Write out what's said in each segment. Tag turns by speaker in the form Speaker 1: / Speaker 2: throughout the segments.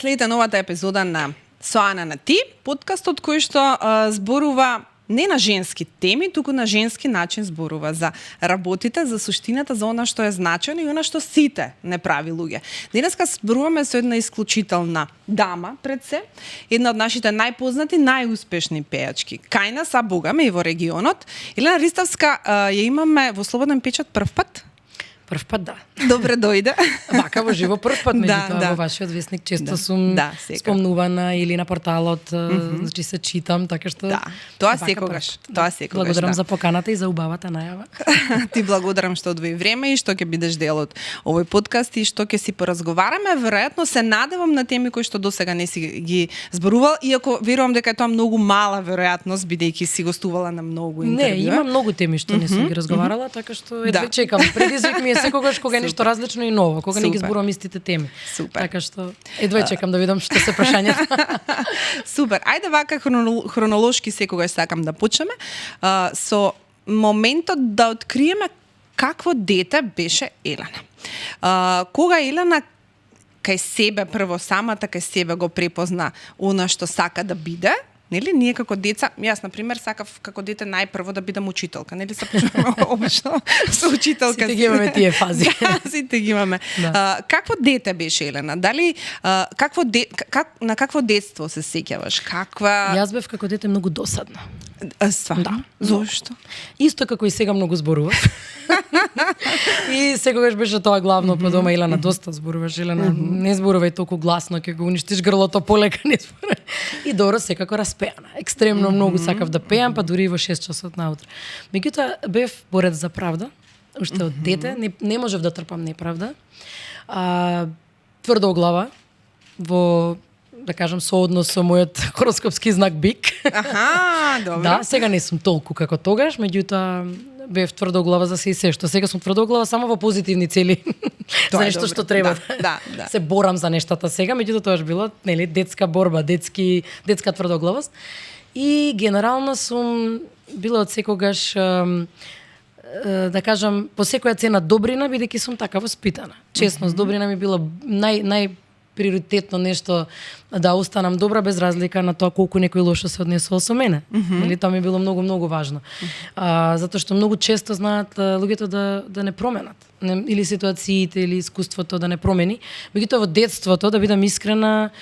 Speaker 1: следите новата епизода на Со Ана на Ти, подкастот кој што зборува не на женски теми, туку на женски начин зборува за работите, за суштината, за она што е значено и она што сите не прави луѓе. Денеска зборуваме со една исклучителна дама пред се, една од нашите најпознати, најуспешни пејачки. Кај нас, а богаме и во регионот. Елена Ристовска ја имаме во Слободен печат прв пат.
Speaker 2: Прв пат, да.
Speaker 1: Добре дојде.
Speaker 2: Вака во живо прв пат, меѓутоа
Speaker 1: да.
Speaker 2: во вашиот весник често сум спомнувана или на порталот, значи се читам, така што
Speaker 1: Тоа секогаш, тоа секогаш.
Speaker 2: Благодарам за поканата и за убавата најава.
Speaker 1: Ти благодарам што одвои време и што ќе бидеш дел од овој подкаст и што ќе си поразговараме. Веројатно се надевам на теми кои што досега не си ги зборувал, иако верувам дека е тоа многу мала веројатност бидејќи си гостувала на многу интервјуа.
Speaker 2: Не, има многу теми што не сум ги разговарала, така што едва чекам. Предизвик ми е секогаш кога е нешто различно и ново, кога не ги зборувам истите теми.
Speaker 1: Супер.
Speaker 2: Така што едва чекам да видам што се прашањата.
Speaker 1: Супер. Ајде вака хронолошки секогаш сакам да почнеме со моментот да откриеме какво дете беше Елена. Кога Елена кај себе прво самата кај себе го препозна она што сака да биде. Нели, ние како деца, јас на пример сакав како дете најпрво да бидам учителка, нели се почнуваме обично со учителка.
Speaker 2: Сите ги имаме тие фази.
Speaker 1: Сите ги имаме.
Speaker 2: Да.
Speaker 1: Какво дете беше Елена? Дали на какво детство се сеќаваш? Каква
Speaker 2: Јас бев како дете многу досадна.
Speaker 1: Стварно?
Speaker 2: Да.
Speaker 1: Зошто?
Speaker 2: Исто како и сега многу зборував. И секогаш беше тоа главно по дома. Елена доста зборуваш, Елена не зборувај толку гласно, ќе го уништиш грлото полека, не зборувај. И добро секако распеана. Екстремно многу сакав да пеам, па дури и во 6 часот наутре. Меѓутоа бев борец за правда, уште од дете, не можев да трпам неправда. Тврдоглава во да кажам сооднос со мојот хороскопски знак бик.
Speaker 1: Аха, добро.
Speaker 2: Да, сега не сум толку како тогаш, меѓутоа бев тврдоглава за се и се што. Сега сум тврдоглава само во позитивни цели. За нешто што треба.
Speaker 1: Да.
Speaker 2: Се борам за нештата сега, меѓутоа тоа била, нели, детска борба, детска тврдоглавост. И генерално сум била од секогаш да кажам по секоја цена добрина, бидејќи сум така воспитана. Честност, добрина ми била приоритетно нешто да останам добра без разлика на тоа колку некој лошо се однесува со мене. Нели, тоа ми било многу важно. Затоа што многу често знаат луѓето да не променат. Или ситуациите, или искуството да не промени. Меѓутоа во детството, да бидам искрена,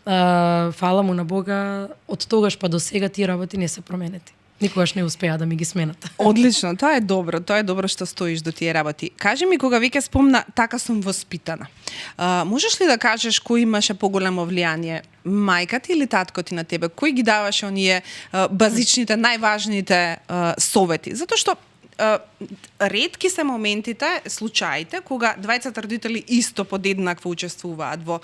Speaker 2: фала му на Бога, од тогаш па до сега тие работи не се променети. Никогаш не успеа да ми ги сменат.
Speaker 1: Одлично, тоа е добро што стоиш до тие работи. Кажи ми, кога веќе спомна, така сум воспитана. Можеш ли да кажеш кој имаше поголемо влијание? Мајка ти или татко ти на тебе? Кој ги даваше оние базичните, најважните совети? Затоа што ретки се моментите, случаите, кога двајцата родители исто подеднакво учествуваат во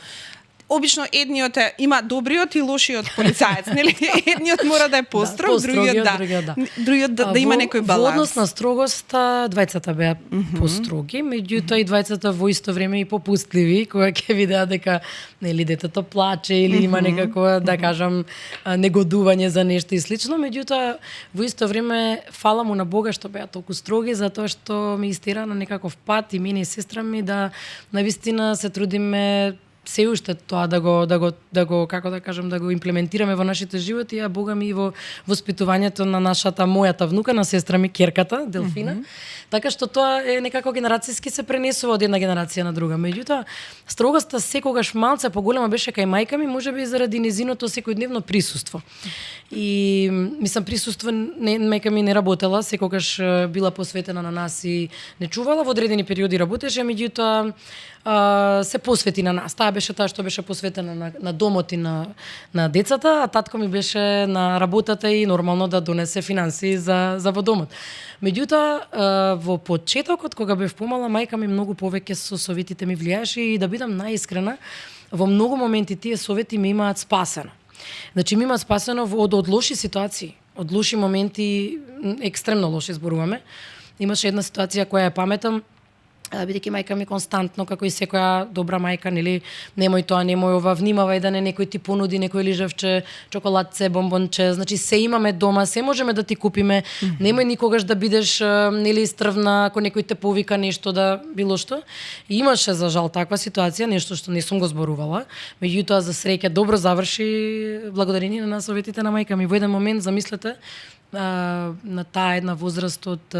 Speaker 1: обично едниот има добриот и лошиот полицаец, нели? Едниот мора да е построг, другиот да има некој баланс.
Speaker 2: Во однос на строгост, двајцата беа построги, меѓутоа и двајцата во исто време и попустливи, кога ќе видеа дека нели детето плаче или има некако, да кажам, негодување за нешто и слично, меѓутоа во исто време фала му на Бога што беа толку строги, затоа што ме истера на некаков пат и мене и сестра ми да навистина се трудиме се уште тоа да го како да кажам, да го имплементираме во нашите животи, а Бога ми и во воспитувањето на мојата внука, на сестра ми Керката, Делфина. Така што тоа е некако генерацијски се пренесува од една генерација на друга. Меѓутоа, строгоста секогаш малце поголема беше кај мајка ми, можеби заради незиното секојдневно присуство. И мислам присуство мајка ми не работела, секогаш била посветена на нас и не чувала, во одредени периоди работеше, меѓутоа се посвети на нас. Таа беше таа што беше посветена на домот и на децата, а татко ми беше на работата и нормално да донесе финансии за во домот. Меѓутоа, во почетокот, кога бев помала, мајка ми многу повеќе со советите ми влијаше и да бидам наискрена, во многу моменти тие совети ми имаат спасено. Значи, ми имаат спасено од лоши ситуации, од лоши моменти, екстремно лоши зборуваме. Имаше една ситуација која ја паметам, бидејќи мајка ми константно, како и секоја добра мајка, нели, немој тоа, немој ова, внимавај да не некој ти понуди некој лижевче, чоколадце, бомбонче, значи се имаме дома, се можеме да ти купиме, немој никогаш да бидеш нели стрвна ако некој те повика нешто да било што. И имаше за жал таква ситуација, нешто што не сум го зборувала, меѓутоа за среќа добро заврши благодарение на советите на мајка ми. Во еден момент замислете на таа една возраст од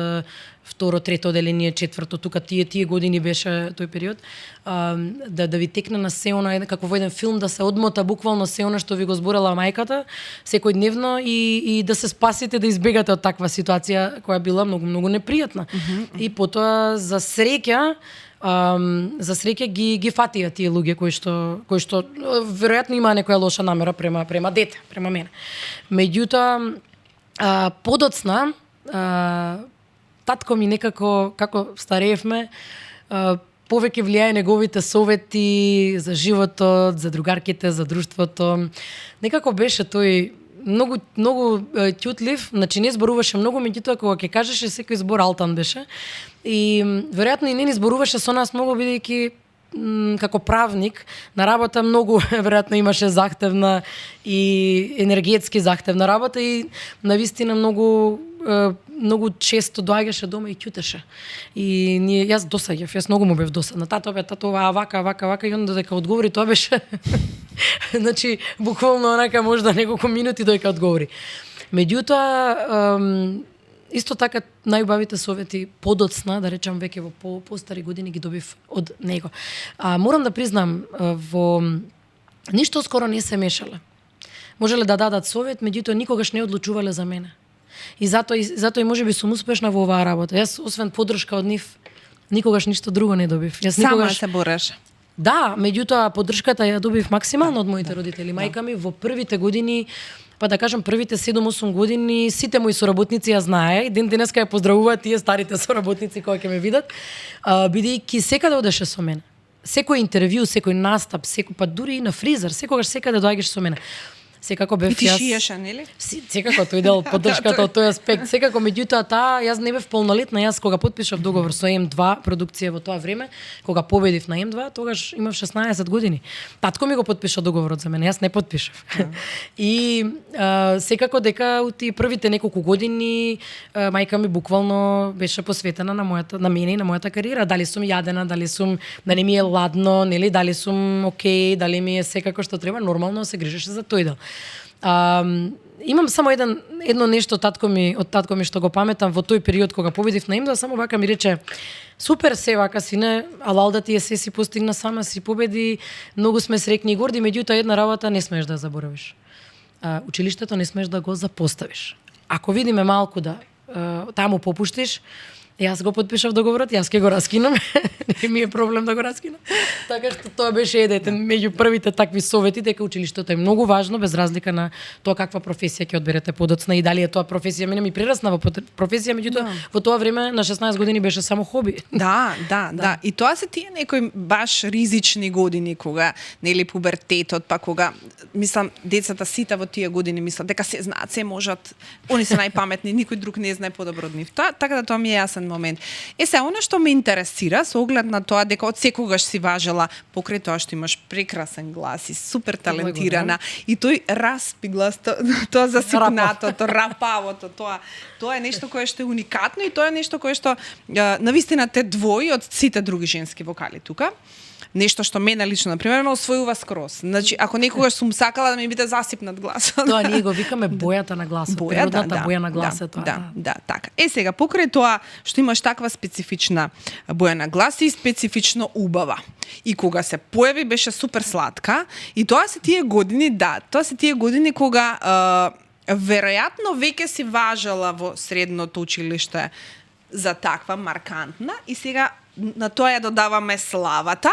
Speaker 2: второ, трето оделение, четврто, тука тие години беше тој период, да ви текне на се она, како во еден филм, да се одмота буквално се она што ви го зборала мајката секојдневно и да се спасите, да избегате од таква ситуација која била многу непријатна. И потоа за среќа ги фатија тие луѓе кои што веројатно има некоја лоша намера према дете, према мене. Меѓутоа подоцна татко ми некако, како стареевме, повеќе влијае неговите совети за животот, за другарките, за друштвото. Некако беше тој многу ќутлив, значи не зборуваше многу, меѓутоа кога ќе кажеше секој збор алтан беше. И веројатно и не ни зборуваше со нас многу, бидејќи како правник на работа многу веројатно имаше захтевна и енергетски захтевна работа и навистина многу често доаѓаше дома и ќутеше. И јас досаѓав, јас многу му бев досадна. Тато ова вака и онда дека одговори тоа беше значи буквално онака можда неколку минути дека одговори. Меѓутоа исто така најубавите совети подоцна, да речам веќе во постари години ги добив од него. Морам да признам, во ништо скоро не се мешале. Можеле да дадат совет, меѓутоа никогаш не одлучувале за мене. И затоа и можеби сум успешна во оваа работа. Јас освен поддршка од нив никогаш ништо друго не добив. Јас
Speaker 1: Сама се бореш.
Speaker 2: Да, меѓутоа поддршката ја добив максимално од моите родители. Мајка ми во првите години, па да кажам првите 7-8 години, сите мои соработници ја знае и ден денеска ја поздравуваат тие старите соработници кои ќе ме видат, бидејќи секаде одеше со мене. Секој интервју, секој настап, па дури и на фризер, секогаш секаде доаѓаш со мене. Секако бев јас.
Speaker 1: И ти шиеше, нели?
Speaker 2: Секако тој дел поддршката од тој аспект. Секако меѓутоа јас не бев полнолетна, јас кога потпишав договор со М2 продукција во тоа време, кога победив на М2, тогаш имав 16 години. Татко ми го потпиша договорот за мене, јас не потпишав. И секако дека у тие првите неколку години мајка ми буквално беше посветена на мене и на мојата кариера. Дали сум јадена, дали не ми е ладно, нели, дали сум окей, дали ми е секако што треба, нормално се грижеше за тој дел. Имам само едно нешто од татко ми што го паметам во тој период кога победив на М2, само вака ми рече: супер се вака сине, алал да ти е се си постигна сама, си победи, многу сме среќни и горди, меѓутоа една работа не смееш да ја заборавиш. Училиштето не смееш да го запоставиш. Ако видиме малку да таму попуштиш, јас го потпишав договорот, јас ќе го раскинам. Не ми е проблем да го раскинам. Така што тоа беше еден меѓу првите такви совети, дека училиштето е многу важно, без разлика на тоа каква професија ќе одберете подоцна и дали е тоа професија. Мене ми прерасна во професија, меѓутоа во тоа време на 16 години беше само хоби.
Speaker 1: Да. И тоа се тие некои баш ризични години кога нели пубертетот, па кога мислам децата сите во тие години мислат дека се знаат, се можат, они се најпаметни, никој друг не знае подобро од нив. Така да тоа ми е јасен момент. Се, она што ме интересира со оглед на тоа дека од секогаш си важела покрај тоа што имаш прекрасен глас и супер талентирана и тој распи глас, тоа засипнатото, рапавото, тоа е нешто кое што е уникатно и тоа е нешто кое што навистина те двои од сите други женски вокали тука. Нешто што мене лично, например, ме освојува скроз. Значи, ако некогаш сум сакала да ми биде засипнат гласот.
Speaker 2: Тоа ние го викаме бојата на гласот, природната боја на гласот.
Speaker 1: Да, така. Сега, покрај тоа што имаш таква специфична боја на глас и специфично убава. И кога се појави беше супер сладка и тоа се тие години кога веројатно веќе си важела во средното училиште за таква маркантна и сега на тоа ја додаваме славата.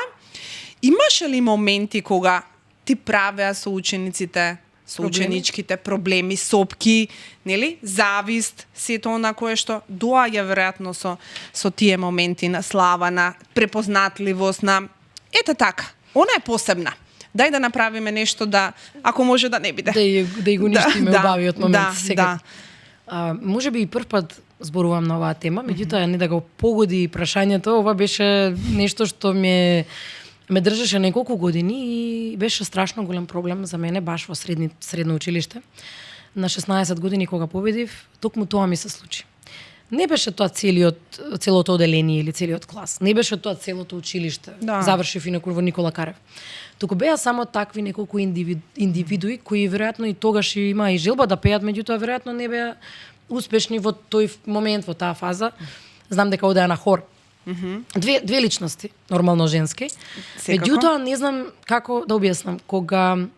Speaker 1: Имаше ли моменти кога ти правеа со учениците, со ученичките проблеми, сопки, нели? Завист, сето она кое што доаѓа веројатно со тие моменти на слава, на препознатливост, на ете така. Она е посебна. Дај да направиме нешто да, ако може да не биде.
Speaker 2: Да го уништиме убавиот момент сега.
Speaker 1: Да.
Speaker 2: Може би и прв пат зборувам на оваа тема, меѓутоа не да го погоди прашањето, ова беше нешто што ме држеше неколку години и беше страшно голем проблем за мене баш во средно училиште. На 16 години кога победив, токму тоа ми се случи. Не беше тоа целото оделение или целиот клас. Не беше тоа целото училиште.
Speaker 1: Да.
Speaker 2: Завршив инаку во Никола Карев. Туку беа само такви неколку индивидуи кои веројатно и тогаш има и желба да пеат, меѓутоа веројатно не беа успешни во тој момент, во таа фаза. Знам дека одеа на хор. Две личности, нормално женски.
Speaker 1: Секако.
Speaker 2: Меѓутоа не знам како да објаснам. Кога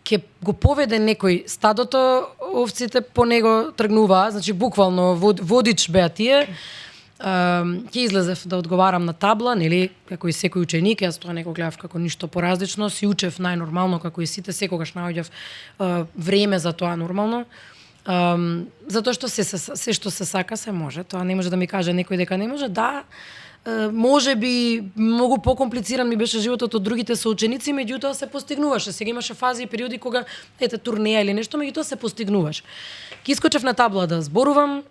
Speaker 2: ќе го поведе некој стадото, овците по него тргнуваа, значи буквално водич беа тие. Ќе излезев да одговарам на табла, нели, како и секој ученик, јас тоа не го гледав како ништо поразлично, си учев најнормално како и сите, секогаш наоѓав време за тоа нормално. Затоа што се што се сака се може. Тоа не може да ми каже некој дека не може. Да, може би многу покомплициран ми беше животот од другите соученици, меѓутоа се постигнуваше. Сега имаше фази и периоди кога турнеја или нешто, меѓутоа се постигнуваш. Ки искочев на табла да зборувам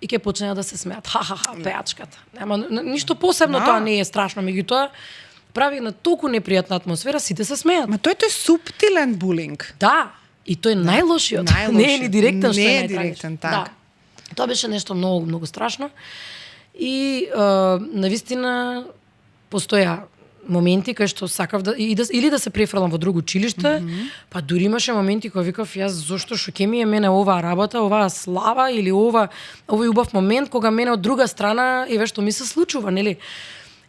Speaker 2: и ќе почнеа да се смеат. Ха, пеачката. Нема ништо посебно, тоа не е страшно, меѓутоа прави на толку непријатна атмосфера, сите се смеат.
Speaker 1: Ма тој е суптилен булинг.
Speaker 2: Да, и тој е најлошиот. Не е ни директен, што
Speaker 1: не
Speaker 2: е
Speaker 1: е директен, така.
Speaker 2: Да. Тоа беше нешто многу страшно. И навистина постоја моменти кај што сакав или да се префрлам во друго училиште, па дури имаше моменти кога викав јас зошто што ќе ми е мене оваа работа, оваа слава или овој убав момент кога мене од друга страна еве што ми се случува, нели?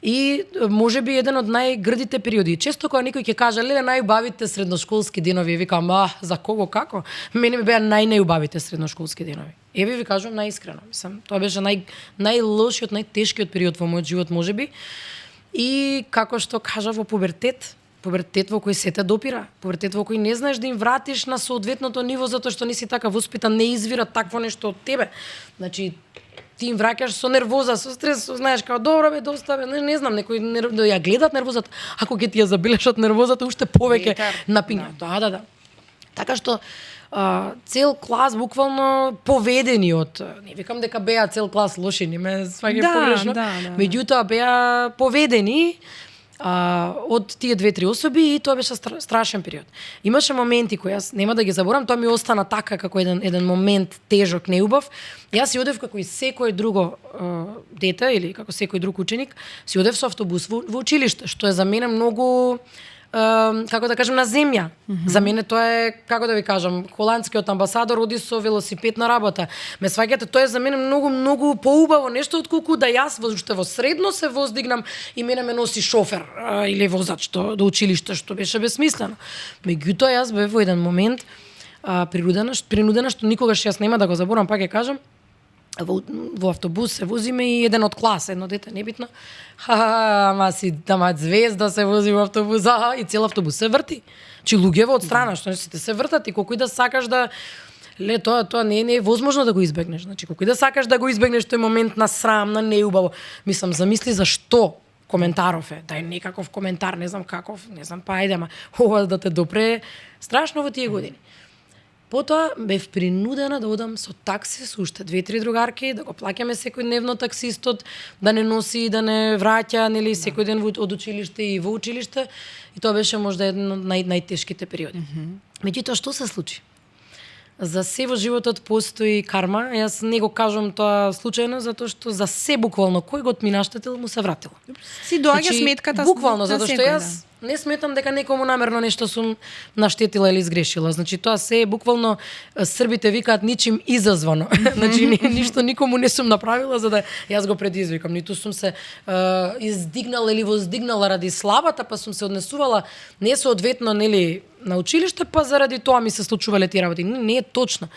Speaker 2: И може би еден од најгрдите периоди. Често кога некој ќе каже леле најубавите средношколски денови, викам за кого како? Мене ми беа најубавите средношколски денови. Еве ви кажувам најискрено, мислам, тоа беше најлошиот, најтешкиот период во мојот живот можеби. И како што кажа во пубертет во кој се те допира, пубертет во кој не знаеш да им вратиш на соодветното ниво затоа што не си така воспитан, не извира такво нешто од тебе. Значи ти им враќаш со нервоза, со стрес, знаеш како добро бе, доста бе, не знам, некои да ја гледат нервозата, ако ќе ти ја забележат нервозата уште повеќе напиња. Да. Така што цел клас буквално поведени од, не викам дека беа цел клас лоши, не ме сваѓа погрешно, меѓутоа беа поведени од тие 2-3 особи и тоа беше страшен период. Имаше моменти кои јас нема да ги заборам, тоа ми остана така како еден момент тежок, неубав. Јас си одев како и секој друго дете или како секој друг ученик, си одев со автобус во училиште, што е за мене многу како да кажем на земја. За мене тоа е, како да ви кажам, холандскиот амбасадор оди со велосипед на работа. Ме сваѓате, тоа е за мене многу поубаво нешто отколку да јас уште во средно се воздигнам и мене ме носи шофер или возач до училиште, што беше бесмислено. Меѓутоа јас бев во еден момент принудена што никогаш јас нема да го заборам, пак ќе кажам, во автобус се возиме и еден од клас, едно дете, небитно. Ама звезда се вози во автобус, и цел автобус се врти. Чи луѓево од страна, што сите се вртат и колку и да сакаш да тоа не е возможно да го избегнеш. Значи колку и да сакаш да го избегнеш тој момент на срам, на неубаво. Мислам, замисли зашто коментаров е, дај некаков коментар, не знам каков, не знам, па ајде, ама ова да те допре страшно во тие години. Потоа бев принудена да одам со такси со уште 2-3 другарки, да го плаќаме секој дневно таксистот, да не носи, да не враќа, нели, секој ден од училиште и во училиште. И тоа беше можда еден од најтешките периоди. Меѓутоа, што се случи? За се во животот постои карма. Јас не го кажам тоа случајно, затоа што за се буквално кој го отминаштетил му се вратил.
Speaker 1: Си доаѓа сметката
Speaker 2: буквално, затоа што јас не сметам дека некому намерно нешто сум наштетила или изгрешила. Значи тоа се е буквално, србите викаат ничим изазвано. Значи ништо никому не сум направила за да јас го предизвикам. Ниту сум се издигнала или воздигнала ради славата, па сум се однесувала несоодветно, нели, на училиште, па заради тоа ми се случувале тие работи. Не е точно.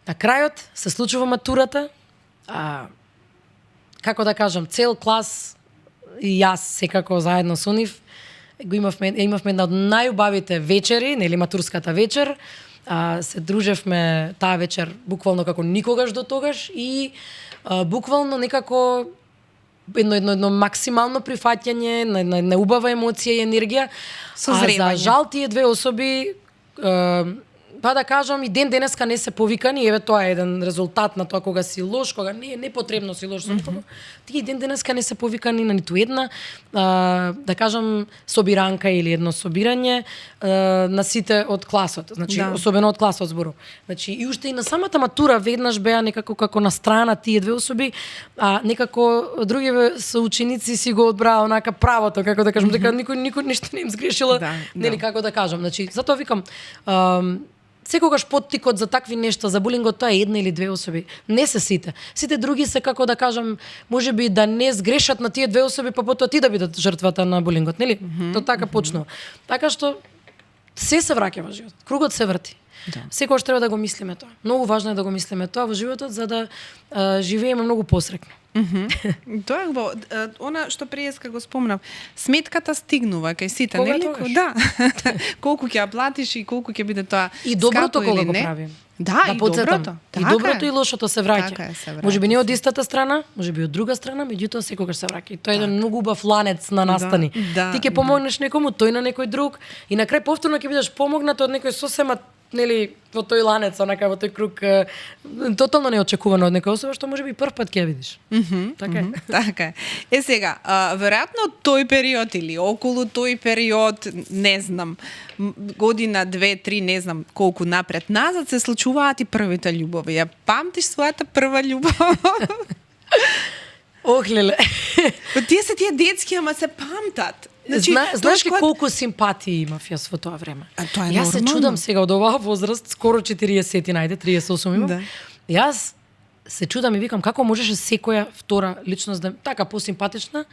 Speaker 2: На крајот се случува матурата, како да кажам, цел клас и јас секако заедно со нив имавме една од најубавите вечери, нели, матурската вечер. Се дружевме таа вечер буквално како никогаш до тогаш и буквално некако едно максимално прифаќање на убава емоција и енергија. За жал тие две особи па да кажам, и ден денеска не се повикани, еве тоа е еден резултат на тоа кога си лош, кога не е непотребно си лош, тие ден денеска не се повикани на ниту една, да кажам, собиранка или едно собирање на сите од класот, значи особено од класот збору. Значи и уште и на самата матура веднаш беа некако како на страна тие две особи, а некако другиве соученици си го одбраа онака правото, како да кажам, дека никој ништо не им сгрешила, нели како да кажам. Значи затоа викам, секогаш поттикот за такви нешта, за булингот, тоа е една или две особи. Не се сите. Сите други се, како да кажам, можеби да не сгрешат на тие две особи, па потоа ти да бидат жртвата на булингот, нели? Тоа така почнува. Така што се враќа во животот. Кругот се врти. Да. Секогаш треба да го мислиме тоа. Многу важно е да го мислиме тоа во животот за да живееме многу посрекно.
Speaker 1: Тоа е она што преска го спомнав. Сметката стигнува кај сите,
Speaker 2: кога
Speaker 1: нели?
Speaker 2: тогаш?
Speaker 1: Да. Колку ќе ја платиш и колку ќе биде тоа
Speaker 2: И доброто
Speaker 1: скапо
Speaker 2: кога
Speaker 1: или
Speaker 2: го
Speaker 1: не.
Speaker 2: правиме.
Speaker 1: Да, и
Speaker 2: подсетам.
Speaker 1: доброто.
Speaker 2: И доброто и лошото се враќа.
Speaker 1: Така е, се враќа.
Speaker 2: Можеби не од истата страна, можеби од друга страна, меѓутоа секогаш се враќа. И тоа е еден многу убав ланец на настани.
Speaker 1: Да,
Speaker 2: Ти ќе помогнеш некому, тој на некој друг и на крај повторно ќе бидеш помогнат од некој сосема, нели, во тој ланец, онака во тој круг, тотално неочекувано од некоја особа што можеби прв пат ќе ја видиш. Така е.
Speaker 1: Така е. Е сега, веројатно тој период или околу тој период, не знам, година, 2-3, не знам колку напред назад се случуваат и првите љубови. Ја памтиш својата прва љубов?
Speaker 2: Ох, леле.
Speaker 1: Тие се тие детски, ама се памтат. Значи,
Speaker 2: Знаеш ли колку симпатии имав јас во тоа време?
Speaker 1: Тоа е
Speaker 2: Јас се
Speaker 1: нормално.
Speaker 2: чудам сега од оваа возраст, скоро 40, најде 38 имам.
Speaker 1: Да.
Speaker 2: Јас се чудам и викам како можеше секоја втора личност да така посимпатична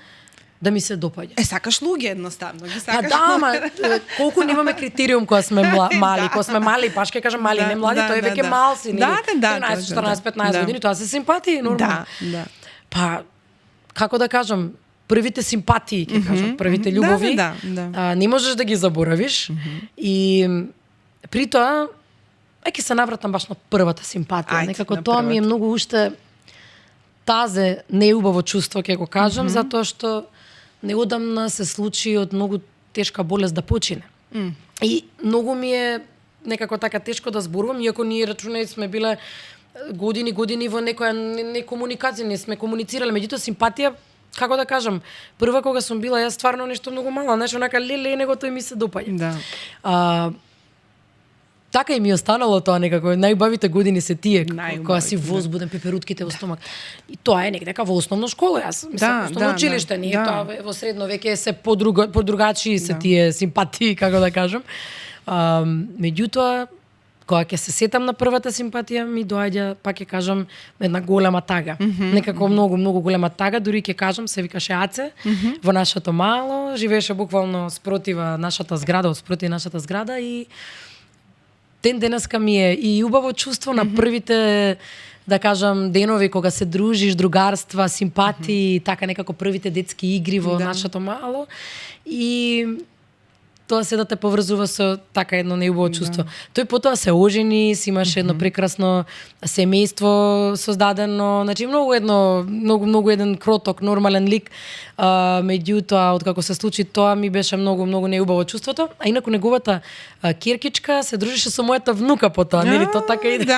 Speaker 2: да ми се допаѓа.
Speaker 1: Сакаш луѓе едноставно, ги
Speaker 2: А
Speaker 1: сакаш.
Speaker 2: да, ама колку немаме критериум кога сме мали, кога сме мали, паш ќе кажам мали, не млади, тој веќе мал си, нели? 13, 14, 15 години, тоа се симпатии нормално.
Speaker 1: Да.
Speaker 2: Па како да кажам, првите симпатии, ќе кажам, првите љубови, не можеш да ги заборавиш. И при тоа ќе се навратам баш на првата симпатија. Некако тоа ми е многу уште тазе неубаво чувство, ќе го кажам, затоа што неодамна се случи од многу тешка болест да почине. И многу ми е некако така тешко да зборувам, иако ние рачунај сме биле години во некоја некомуникација, не сме комуницирале, меѓутоа симпатија, како да кажам, прва кога сум била јас стварно нешто многу мало, знаеш, онака леле него тој ми се допаѓа.
Speaker 1: Да.
Speaker 2: Така и ми останало тоа некако, најубавите години се тие, кога си возбуден, пеперутките во стомак. И тоа е негдека во основна школа, јас мислам, основно училиште, не е тоа во средно веќе се подругачи се тие симпатии, како да кажам. Меѓутоа, кога ќе се сетам на првата симпатија, ми доаѓа, пак ќе кажам, една голема тага. Некако многу голема тага, дури ќе кажам, се викаше Аце, во нашето мало, живееше буквално спротива нашата зграда, отспроти нашата зграда и ден денеска ми е и убаво чувство на првите, да кажам, денови кога се дружиш, другарства, симпатии, така некако првите детски игри во нашето мало и тоа се да те поврзува со така едно неубаво чувство. Тој потоа се ожени, си имаше едно прекрасно семејство создадено, значи многу еден кроток, нормален лик. Меѓутоа, откако се случи тоа, ми беше многу неубаво чувството. А инаку неговата керкичка се дружеше со мојата внука потоа, нели тоа така иде.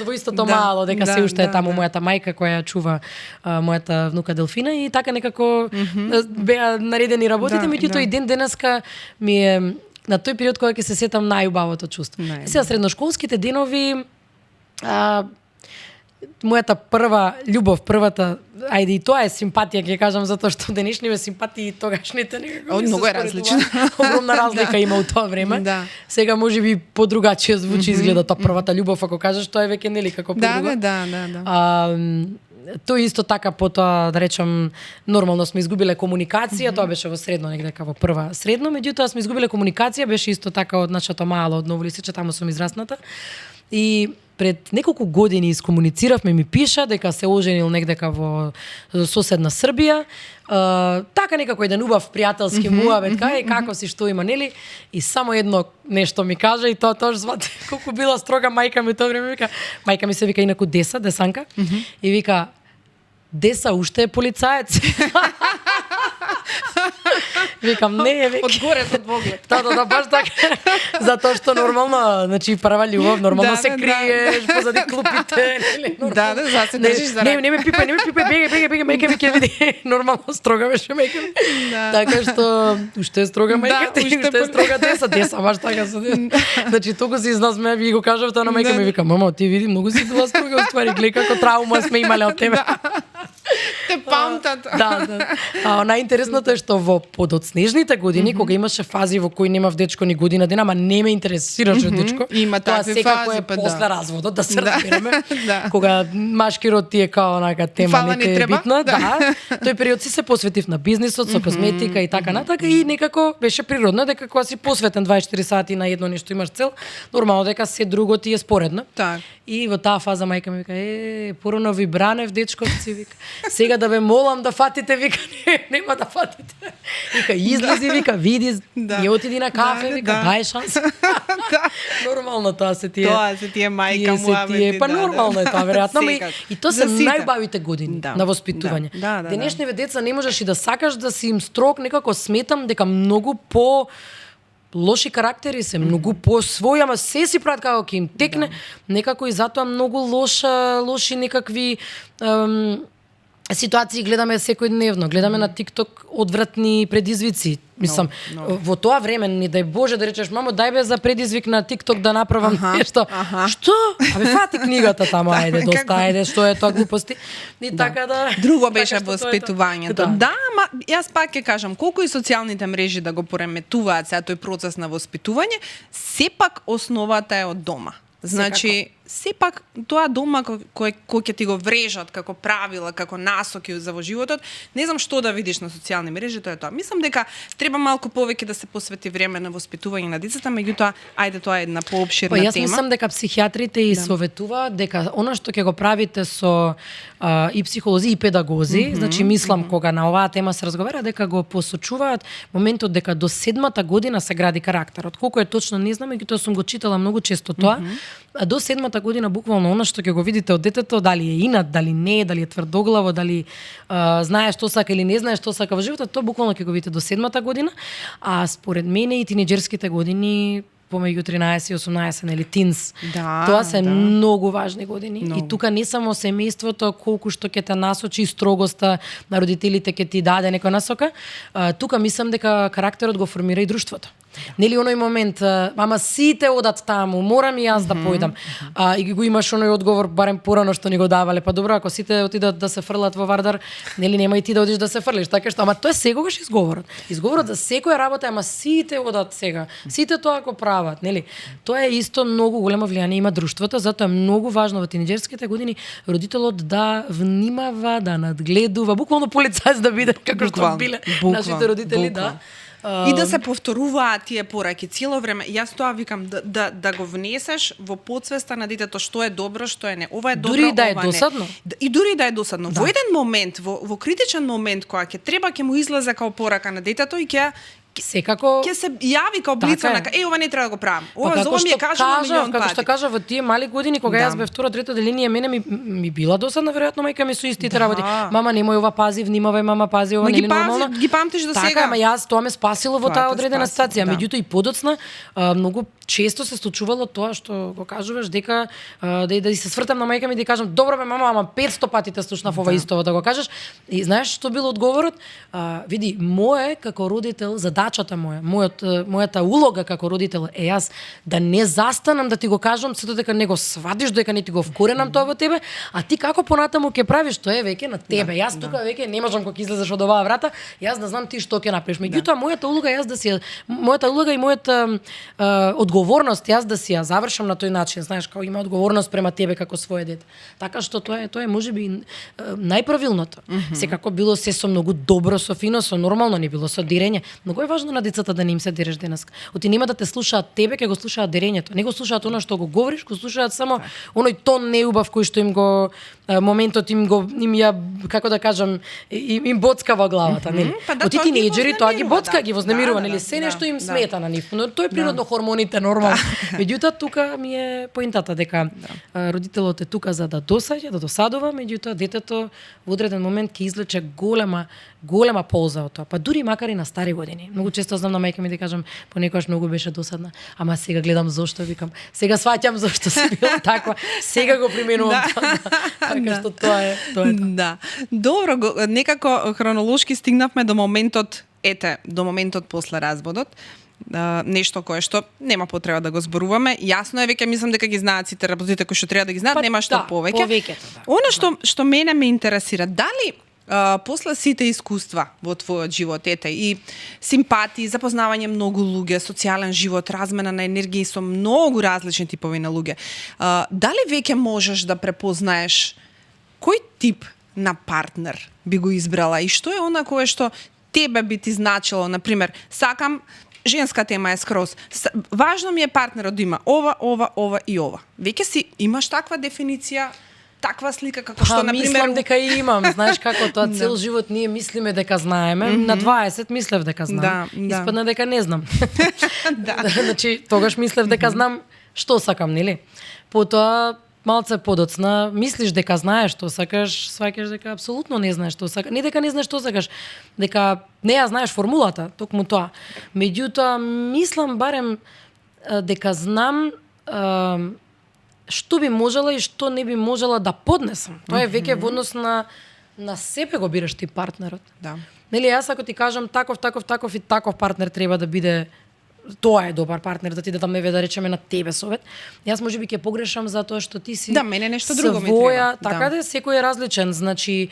Speaker 2: Во истото мало, дека се уште е таму мојата мајка која ја чува мојата внука Делфина и така некако беа наредени работите, меѓутоа и ден денеска ми е на тој период кога ќе се сетам најубавото чувство. Сега средношколските денови мојата прва љубов, првата, ајде и тоа е симпатија, ќе кажам, затоа што денешниве симпатии тогашните некако
Speaker 1: многу е различно.
Speaker 2: Огромна разлика има у тоа време. Сега можеби подругачие звучи, изгледа тоа првата љубов, ако кажеш, тоа е веќе нели како подруга.
Speaker 1: Да.
Speaker 2: Тоа исто така потоа, да речам, нормално сме изгубиле комуникација, тоа беше во средно, негдека во прва средно, меѓутоа сме изгубиле комуникација, беше исто така од нашето мало, од Ново Лисиче, таму сум израсната. И пред неколку години искомунициравме, ми пиша дека се оженил негдека во соседна Србија. Така некако еден убав пријателски муабет, како си, што има, нели? И само едно нешто ми кажа и тоа звати колку била строга мајка ми тоа време, вика, мајка ми се вика инаку Десанка, и вика, Деса уште е полицаец. Викам, не, веќе.
Speaker 1: Од горе од поглед.
Speaker 2: Да, баш така. Затоа што нормално, значи прва љубов, нормално се криеш позади клупите, нели?
Speaker 1: Да, за се држиш за рака.
Speaker 2: Не ме пипај, бегај, мајка ми ќе види. Нормално строга беше мајка ми. Така што уште е строга мајка ти, уште е строга деса, баш така се. Значи толку се изнасмеа, ви го кажав тоа на мајка ми, вика, мама, ти види, многу си била строга, уствари, гледај како траума сме имале од тебе.
Speaker 1: Те памтат.
Speaker 2: Да. Најинтересното е што во подоцнежните години, кога имаше фази во кои немав дечко ни година дена, ама не ме интересираше дечко.
Speaker 1: Има
Speaker 2: тоа
Speaker 1: такви
Speaker 2: секако
Speaker 1: фази,
Speaker 2: е
Speaker 1: па
Speaker 2: после разводот, да се
Speaker 1: Да.
Speaker 2: разбереме.
Speaker 1: Да.
Speaker 2: Кога машки род ти е као онака тема,
Speaker 1: Фала ни
Speaker 2: нека е
Speaker 1: треба.
Speaker 2: битна,
Speaker 1: Да.
Speaker 2: да. Тој период си се посветив на бизнисот, со козметика и така натака и некако беше природно дека кога си посветен 24 сати на едно нешто имаш цел, нормално дека се друго ти е споредно.
Speaker 1: Так.
Speaker 2: И во таа фаза мајка ми вика, порано ви бранев дечковци, вика. Сега да ве молам да фатите, вика, нема да фатите. Вика, излези, вика, види,
Speaker 1: Да.
Speaker 2: ја отиди на кафе,
Speaker 1: Да,
Speaker 2: вика,
Speaker 1: да.
Speaker 2: дај шанса. Нормално тоа се тие.
Speaker 1: Тоа се тие мајка муавети.
Speaker 2: Па нормално е тоа, веројатно,
Speaker 1: Секак.
Speaker 2: и тоа се
Speaker 1: За сите.
Speaker 2: најубавите години
Speaker 1: Да.
Speaker 2: на воспитување.
Speaker 1: Да.
Speaker 2: Денешниве деца не можеш и да сакаш да си им строг, некако сметам дека многу по лоши карактери се, многу по своји, ама се си прават како ќе им текне, некако и затоа многу лоши некакви ситуации гледаме секојдневно. Гледаме на TikTok одвратни предизвици. Мислам, во тоа време, не дај Боже да речеш, мамо, дај бе за предизвик на TikTok да направам нешто. Што? Абе, фати книгата тамо, ајде, доста, ајде, што е тоа глупости. И така да...
Speaker 1: Друго беше
Speaker 2: така што тоа е тоа.
Speaker 1: воспитувањето. Да, ама јас пак ќе кажам, колку и социјалните мрежи да го пореметуваат сега тој процес на воспитување, сепак основата е од дома. Значи, сепак тоа дома кој ќе ти го врежат како правила, како насоки за во животот, не знам што да видиш на социјални мрежи, тоа е тоа. Мислам дека треба малку повеќе да се посвети време на воспитување на децата, меѓутоа, ајде тоа е една поопширна
Speaker 2: Па јас
Speaker 1: тема.
Speaker 2: мислам дека психијатрите и советуваат дека она што ќе го правите со и психолози и педагози, значи мислам кога на оваа тема се разговара дека го посочуваат моментот дека до 7-та година се гради карактерот. Колку е точно не знам, меѓутоа сум го читала многу често тоа. До 7-та година буквално она што ќе го видите од детето, дали е инат, дали не е, дали е тврдоглаво, дали знае што сака или не знае што сака во животот, тоа буквално ќе го видите до 7-та година, а според мене и тинеџерските години помеѓу 13 и 18, нели, тинс.
Speaker 1: Да,
Speaker 2: Тоа се
Speaker 1: да.
Speaker 2: многу важни години.
Speaker 1: Многу.
Speaker 2: И тука не само семејството, колку што ќе те насочи и строгоста на родителите ќе ти даде некоја насока, тука мислам дека карактерот го формира и друштвото. Нели оној момент, ама сите одат таму, морам и јас да појдам. И го имаш оној одговор барем порано што ни го давале. Па добро, ако сите отидат да се фрлат во Вардар, нели нема и ти да одиш да се фрлиш, така што, ама тоа е секогаш изговорот. Изговорот за секоја работа, ама сите одат сега. Сите тоа го прават, нели? Тоа е исто многу големо влијание има друштвото, затоа е многу важно во тинеџерските години родителот да внимава, да надгледува, буквално полицајец да биде како што биле нашите родители, да.
Speaker 1: И да се повторуваат тие пораки цело време. Јас тоа викам да го внесеш во подсвеста на детето што е добро, што е не. Ова е добро,
Speaker 2: Дури и да е
Speaker 1: ова не.
Speaker 2: досадно.
Speaker 1: И дури и да е досадно. Во еден момент, во критичен момент кога ќе му излезе као порака на детето и
Speaker 2: секако
Speaker 1: ќе се јави као блица на ова не треба да го правам. Ова за ова ми е кажано милион пати.
Speaker 2: Како што кажа во тие мали години кога јас бев второ, трето деление, мене ми била досадна веројатно мајка ми со истите работи. Мама немој ова пази, внимавај, мама пази ова, нели нормално.
Speaker 1: Ги памтиш до сега.
Speaker 2: Така, ама јас тоа ме спасило во таа одредена ситуација. Меѓутоа и подоцна многу често се случувало тоа што го кажуваш дека да се свртам на мајка ми да кажам добро бе мама, ама 500 пати те слушнав ова истово да го кажеш. И знаеш што бил одговорот? Види, мое како родител, задачата мојата улога како родител е јас да не застанам да ти го кажам сето дека не го свадиш, дека не ти го вкоренам тоа во тебе, а ти како понатаму ќе правиш, тоа е веќе на тебе. Јас тука веќе не можам кога излезеш од оваа врата, јас да знам ти што ќе направиш. Меѓутоа мојата улога и мојата одговорност јас да си ја завршам на тој начин, знаеш, како има одговорност према тебе како свое дете. Така што тоа е можеби најправилното. Секако било се со многу добро, со фино, со нормално, не било со дирење. Многу е важно на децата да не им се диреш денеска. Оти нема да те слушаат тебе, ќе го слушаат дирењето. Не го слушаат она што го говориш, го слушаат само оној тон неубав кој што им го моментот им ја, како да кажам, им боцка во главата, нели? Оти тинеџери тоа ги боцка, ги вознемирува, нели? Се нешто им смета на нив, но тоа е природно хормоните нормално. Меѓутоа тука ми е поинтата дека родителот е тука за да досаѓа, да досадува, меѓутоа детето во одреден момент ќе извлече голема полза од тоа. Па дури макар и на стари години. Многу често знам на мајка ми да кажам, понекогаш многу беше досадна, ама сега гледам зошто, викам, сега сваќам зошто си била таква, сега го применувам тоа. Така што тоа е.
Speaker 1: Да. Добро, некако хронолошки стигнавме до моментот после разводот. Нешто кое што нема потреба да го зборуваме. Јасно е, веќе мислам дека ги знаат сите работите кои што треба да ги знаат, нема што повеќе. Она што мене ме интересира, дали после сите искуства во твојот живот, и симпатии, запознавање многу луѓе, социјален живот, размена на енергија со многу различни типови на луѓе, дали веќе можеш да препознаеш кој тип на партнер би го избрала и што е она кое што тебе би ти значило, например, сакам, женска тема е скроз, важно ми е партнерот да има ова и ова. Веќе си имаш таква дефиниција, таква слика како што например
Speaker 2: мислам дека и имам, знаеш како тоа цел живот ние мислиме дека знаеме, на 20 мислев дека знам. Испадна дека не знам. Значи тогаш мислев дека знам што сакам, нели? Потоа малце подоцна, мислиш дека знаеш што сакаш, сваќаш дека апсолутно не знаеш што сакаш. Не дека не знаеш што сакаш, дека не ја знаеш формулата, токму тоа. Меѓутоа, мислам барем дека знам што би можела и што не би можела да поднесам. Тоа е веќе во однос на себе го бираш ти партнерот.
Speaker 1: Да.
Speaker 2: Нели, јас ако ти кажам таков и таков партнер треба да биде, тоа е добар партнер, да ти дадам да речеме на тебе совет. Јас можеби ќе погрешам затоа што ти си
Speaker 1: мене нешто друго ми треба.
Speaker 2: Така да секој е различен, значи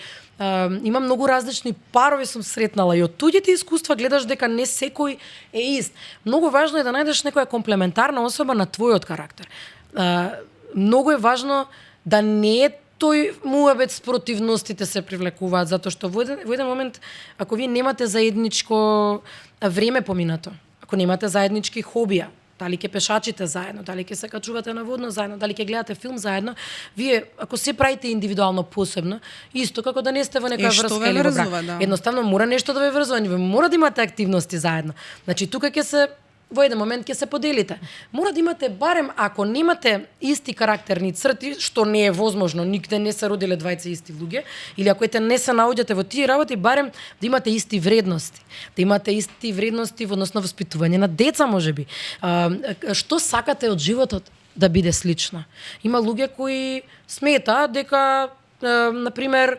Speaker 2: има многу различни парови сум сретнала и од туѓите искуства гледаш дека не секој е ист. Многу важно е да најдеш некоја комплементарна особа на твојот карактер. Многу е важно да не е тој муабет спротивностите се привлекуваат, затоа што во еден момент, ако вие немате заедничко време поминато, ако немате заеднички хобија, дали ќе пешачите заедно, дали ќе се качувате на водно заедно, дали ќе гледате филм заедно, вие ако се правите индивидуално посебно, исто како да не сте во некоја врска или во брак. Едноставно мора нешто да ве врзува, вие мора да имате активности заедно. Значи тука ќе се во еден момент ќе се поделите. Мора да имате барем, ако немате исти карактерни црти, што не е возможно, нигде не се родиле двајца исти луѓе, или ако не се наоѓате во тие работи, барем да имате исти вредности. Да имате исти вредности во однос на воспитување на деца, можеби. Што сакате од животот да биде слично? Има луѓе кои сметаат дека, например,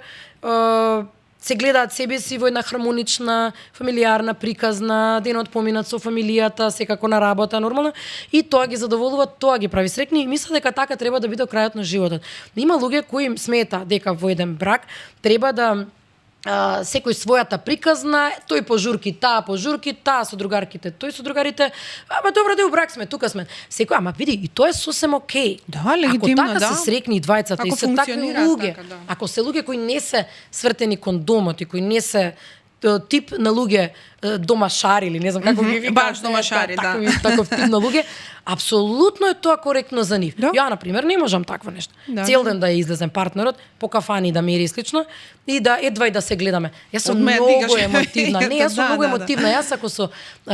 Speaker 2: се гледаат себе си во една хармонична, фамилиарна, приказна, денот поминат со фамилијата, секако на работа, нормално, и тоа ги задоволува, тоа ги прави срекни и мислат дека така треба да биде крајот на животот. Има луѓе кои смета дека во еден брак треба да секој својата приказна, тој пожурки, таа со другарките, тој со другарите, ама добро да у брак сме, тука сме. Секој, ама види, и тоа е сосем окей.
Speaker 1: Да, легитимно,
Speaker 2: ако така се срекни двајцата и се такви луѓе,
Speaker 1: така, да.
Speaker 2: Ако се луѓе кои не се свртени кон домот и кои не се тип на луѓе домашари или не знам како ги викаат,
Speaker 1: баш домашари, да.
Speaker 2: Таков тип на луѓе, апсолутно е тоа коректно за нив.
Speaker 1: Да.
Speaker 2: Ја, например, не можам такво нешто.
Speaker 1: Да.
Speaker 2: Цел ден да излезем партнерот, по кафани да мери слично и да едва и да се гледаме. Јас сум многу емотивна. Не, јас сум многу емотивна. Јас ако со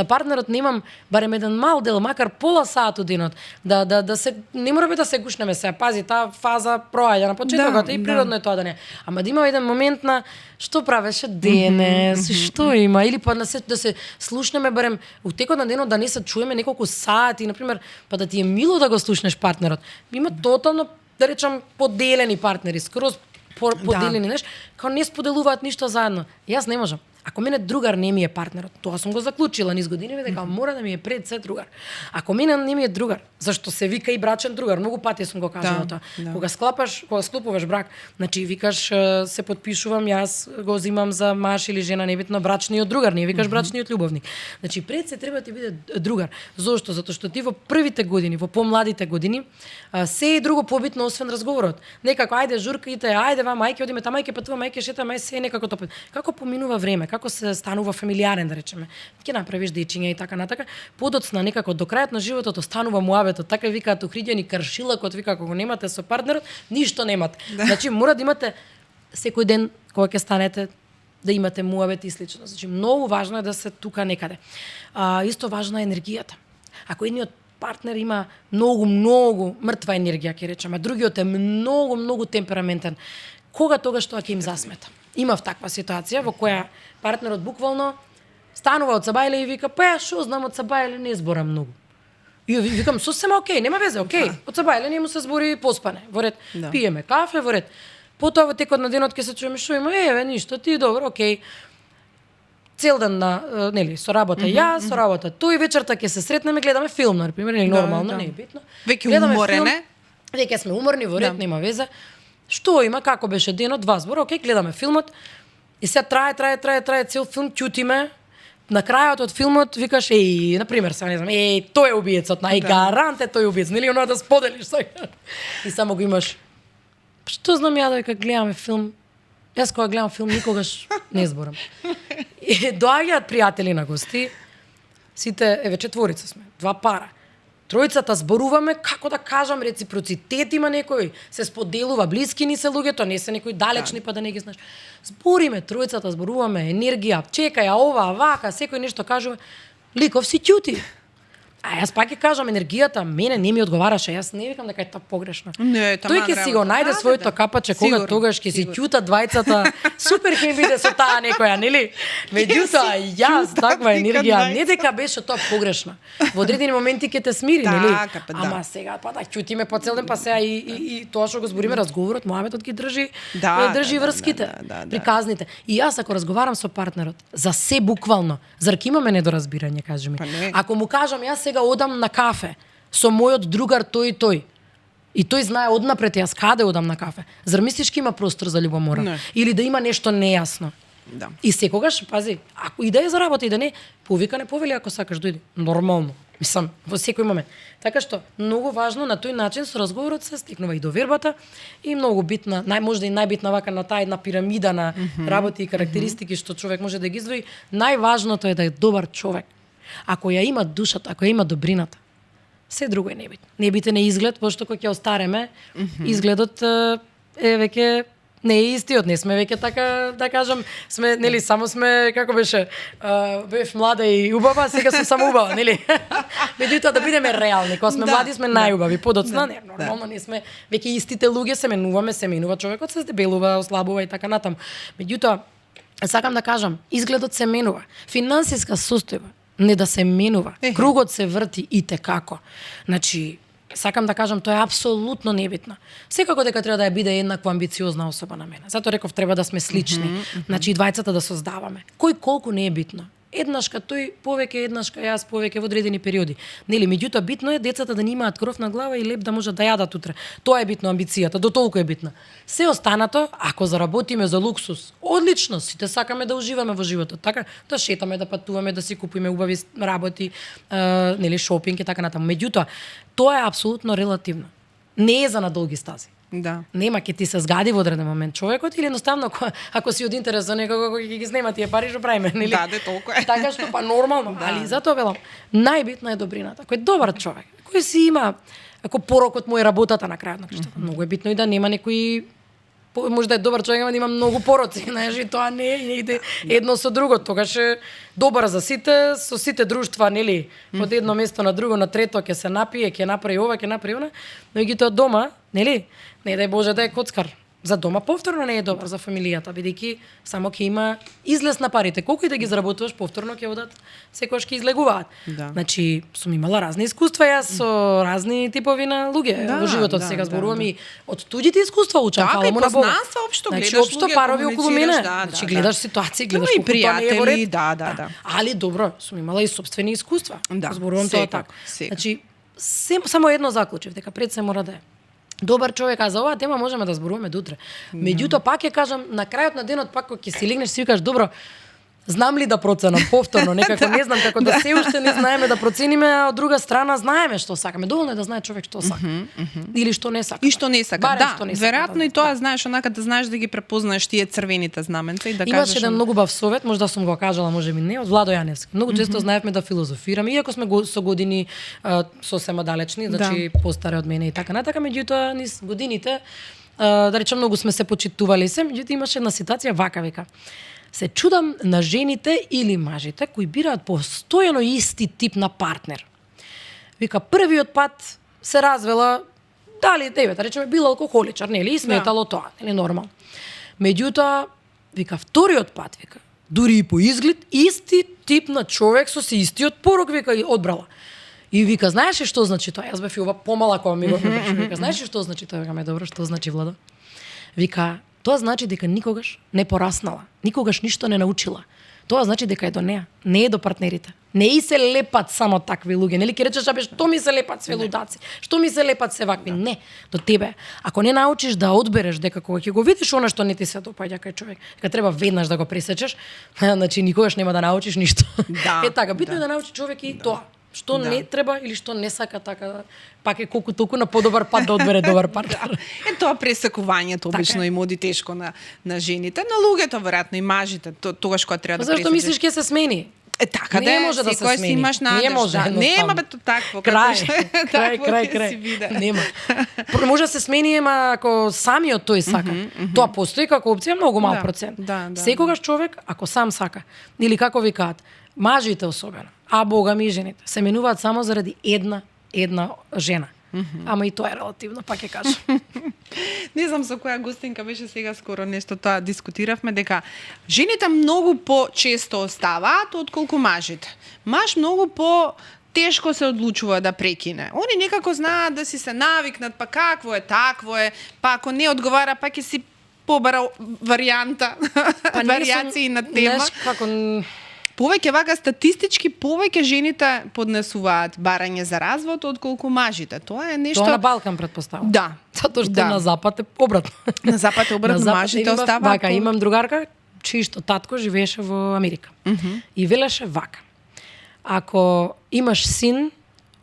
Speaker 2: партнерот немам барем еден мал дел, макар пола сат од денот, да се не мораме да се гушнеме се. Пази, таа фаза проаѓа на почетокот и природно е тоа да не. Ама да има еден момент на што правеше денес, што има, или па да се слушнеме барем у текот на денот, да не се чуеме неколку сати, например, па да ти е мило да го слушнеш партнерот. Има тотално, да речам, поделени партнери, скроз поделени нешто, као не споделуваат ништо заедно. Јас не можам. Ако мене другар не ми е партнерот, тоа сум го заклучила низ години, дека мора да ми е пред се другар. Ако мене не ми е другар, зашто се вика и брачен другар, многу пати сум го кажала тоа. Кога склопуваш брак, значи викаш се потпишувам, јас го земам за маж или жена, небитно брачниот другар, не викаш брачниот љубовник. Значи пред се треба да ти биде другар. Зошто? Затоа што ти во првите години, во помладите години, се е друго побитно освен разговорот. Некако ајде журките, ајде ва мајке одиме таму, мајке патува, мајке шета, мај се некако топет. Како поминува време, како се станува фамилиарен, да речеме. Ќе направиш дечиња и така натака. Подоцна некако до крајот на животот останува муабетот. Така викаат ухриѓани каршилакот, вика кога немате со партнерот, ништо немате. Значи мора да имате секој ден кога ќе станете да имате муабет и слично. Значи многу важно е да се тука некаде. Исто важна е енергијата. Ако едниот партнер има многу мртва енергија, ќе речеме, другиот е многу темпераментен. Кога тогаш тоа ќе им засмета? Имав таква ситуација во која партнерот буквално станува од Сабајле и вика, па ја шо знам од Сабајле, не зборам многу. И викам, сосема окей, нема везе, окей. Од Сабајле не му се збори поспане. Во ред, пиеме кафе, во ред. Потоа во текот на денот ќе се чуеме шо има, еве, ништо, ти добро, окей. Цел ден на, нели, со работа јас, со работа тој, вечерта ќе се сретнеме, гледаме филм, на пример, нели, нормално, не е битно.
Speaker 1: Веќе уморене.
Speaker 2: Веќе сме уморни, во ред, нема везе. Што има, како беше денот, 2 збора, окей, гледаме филмот. И сега трае цел филм, ќутиме. На крајот од филмот викаш, на пример, сега не знам, тој е убиецот, гарант е тој убиец, нели, оно да споделиш сега. И само го имаш. Што знам ја дека гледаме филм? Јас кога гледам филм никогаш не зборам. И доаѓаат пријатели на гости, сите, еве, 4 сме, 2 пара. Тројцата зборуваме, како да кажам, реципроцитет има некој, се споделува, блиски ни се луѓето, не се некои далечни па да не ги знаеш. Збориме, тројцата зборуваме, енергија, чекај, ова, вака, секој нешто кажува, ликов си ќути. А јас пак ќе кажам, енергијата мене не ми одговараше, јас не викам дека е тоа погрешно.
Speaker 1: Не,
Speaker 2: тој ќе си го најде своето капаче кога тогаш ќе си ќута двајцата. Супер ќе им биде со таа некоја, нели? Меѓутоа јас таква енергија, не дека беше тоа погрешно. Во одредени моменти ќе те смири, нели? Ама сега па да ќутиме по цел ден, па сега и тоа што го збориме, разговорот, муабетот ги држи врските, приказните. И јас ако разговарам со партнерот за се буквално, зар ќе имаме недоразбирање, кажи ми. Ако му кажам јас сега одам на кафе со мојот другар тој. И тој знае однапред јас каде одам на кафе. Зар мислиш ќе има простор за љубомора?
Speaker 1: Не.
Speaker 2: Или да има нешто нејасно?
Speaker 1: Да.
Speaker 2: И секогаш, пази, ако и да е за работа и да не, повика не повели ако сакаш дојди. Нормално. Мислам, во секој момент. Така што, многу важно на тој начин со разговорот се стекнува и довербата и многу битна, можда и најбитна вака на таа една пирамида на работи и карактеристики што човек може да ги издвои, најважното е да е добар човек. Ако ја има душата, ако ја има добрината, се друго е небитно. Небитен е изглед, пошто кога ќе остареме, изгледот е веќе не е истиот, не сме веќе така, да кажам, сме, нели, само сме, како беше, бев млада и убава, сега сум само убава, нели? Меѓутоа да бидеме реални, кога сме млади сме најубави, подоцна не, нормално не сме веќе истите луѓе, се менува човекот, се дебелува, ослабува и така натаму. Меѓутоа, сакам да кажам, изгледот се менува, финансиска состојба не да се менува. Кругот се врти и како. Значи, сакам да кажам, тоа е апсолутно небитно. Секако дека треба да ја биде еднакво амбициозна особа на мене. Затоа реков треба да сме слични. Значи и двајцата да создаваме. Кој колку не е битно. Еднашка тој повеќе, еднашка јас повеќе во одредени периоди. Нели, меѓутоа битно е децата да немаат кров на глава и леп да можат да јадат утре. Тоа е битно, амбицијата, до толку е битна. Се останато, ако заработиме за луксус, одлично, сите сакаме да уживаме во животот, така да шетаме, да патуваме, да си купиме убави работи, нели, шопинг и така натаму. Меѓутоа, тоа е апсолутно релативно. Не е за на долги стази.
Speaker 1: Да.
Speaker 2: Нема ќе ти се згади во одреден момент човекот или едноставно ако си од интерес за некого ќе ги снема тие пари што правиме, нели?
Speaker 1: Да, толку е.
Speaker 2: Така што па нормално, али затоа велам, најбитна е добрината. Кој е добар човек, кој си има ако порокот му е работата на крајот на краштата. Многу е битно и да нема некои може да е добар човек, ама да има многу пороци, знаеш, и тоа не иде едно со друго. Тогаш е добар за сите, со сите друштва, нели, од едно место на друго, на трето ќе се напие, ќе направи ова, ќе направи она, но и тоа дома, нели, не дај Боже да е коцкар. За дома повторно не е добар за фамилијата, бидејќи само ќе има излез на парите. Колку и да ги заработуваш, повторно ќе одат, секогаш ќе излегуваат.
Speaker 1: Да.
Speaker 2: Значи, сум имала разни искуства јас со разни типови на луѓе во животот. Сега зборувам и од туѓите искуства учам,
Speaker 1: така,
Speaker 2: фала му на Бог.
Speaker 1: Познанства општо
Speaker 2: значи,
Speaker 1: гледаш
Speaker 2: општо
Speaker 1: луѓе,
Speaker 2: парови околу мене.
Speaker 1: да,
Speaker 2: Значи, гледаш ситуации, гледаш
Speaker 1: и
Speaker 2: колку тоа не е во
Speaker 1: пријатели,
Speaker 2: ред.
Speaker 1: да.
Speaker 2: Али добро, сум имала и сопствени искуства.
Speaker 1: Да,
Speaker 2: зборувам тоа така. Значи, само едно заклучив, дека пред се мора да е добар човек, а за оваа тема можеме да зборуваме до утре. Меѓутоа пак ќе кажам, на крајот на денот пак кога ќе си легнеш си викаш добро, знам ли да проценам повторно, некако не знам како да се уште не знаеме да процениме, а од друга страна знаеме што сакаме. Доволно е да знае човек што сака. Или што не сака.
Speaker 1: И што не сака.
Speaker 2: Барем
Speaker 1: Да,
Speaker 2: што не сака,
Speaker 1: веројатно и тоа знаеш, онака да знаеш да ги препознаеш тие црвените знаменца и да кажеш.
Speaker 2: Имаше еден многу бав совет, можда сум го кажала, можеби не, од Владо Јаневски. Многу често знаевме да филозофираме, иако сме со години сосема далечни, значи постаре од мене и така натака, меѓутоа низ годините да речем многу сме се почитували се, меѓутоа имаше една ситуација вака вика. Се чудам на жените или мажите кои бираат постојано исти тип на партнер. Вика, првиот пат се развела, дали, да речеме, бил алкохоличар, нели, и сметало тоа, нели, нормално. Меѓутоа, вика, вториот пат, вика, дури и по изглед, исти тип на човек со се истиот порок, вика, и одбрала. И вика, знаеш ли што значи тоа? Јас бев и ова помала кога ми го вика, знаеш ли што значи тоа? Викаме, добро, што значи, Владо? Вика, тоа значи дека никогаш не пораснала, никогаш ништо не научила. Тоа значи дека е до неа, не е до партнерите. Не и се лепат само такви луѓе. Нели ќе речеш, абе, што ми се лепат све лудаци? Што ми се лепат се вакви? Не, до тебе. Ако не научиш да одбереш дека кога ќе го видиш она што не ти се допаѓа кај човек, дека треба веднаш да го пресечеш, значи никогаш нема да научиш ништо.
Speaker 1: Да,
Speaker 2: Е така, битно е да научи човек и тоа. Што не треба или што не сака така, пак е колку толку на подобар пат да одбере добар партнер.
Speaker 1: Е тоа пресекувањето обично им оди тешко на жените, но луѓето веројатно и мажите, тогаш кога треба да пресечеш.
Speaker 2: Зашто мислиш ќе се смени?
Speaker 1: Е така
Speaker 2: не
Speaker 1: да
Speaker 2: може да се
Speaker 1: секој
Speaker 2: смени.
Speaker 1: си имаш надеж.
Speaker 2: Не може,
Speaker 1: нема бе такво.
Speaker 2: Крај. Нема. Може да се смени, ама ако самиот тој сака. Тоа постои како опција, многу мал процент. Секогаш човек, ако сам сака, или како викаат, мажите особено, а бога ми жените, се менуваат само заради една жена. Ама и тоа е релативно, пак ќе кажам.
Speaker 1: Не знам со која гостинка беше сега скоро нешто тоа дискутиравме, дека жените многу по-често оставаат отколку мажите. Маж многу тешко се одлучува да прекине. Они некако знаат да си се навикнат, па какво е, такво е, па ако не одговара, па ќе си побара варијанта, варијации на тема.
Speaker 2: Знаеш како
Speaker 1: Повеќе вака статистички повеќе жените поднесуваат барање за развод отколку мажите. Тоа е нешто.
Speaker 2: Тоа на Балкан претпоставам.
Speaker 1: Да.
Speaker 2: Затоа што на запад е обратно.
Speaker 1: На запад е обратно, мажите оставаат.
Speaker 2: Вака, имам другарка чијто татко живееше во Америка. И велеше вака. Ако имаш син,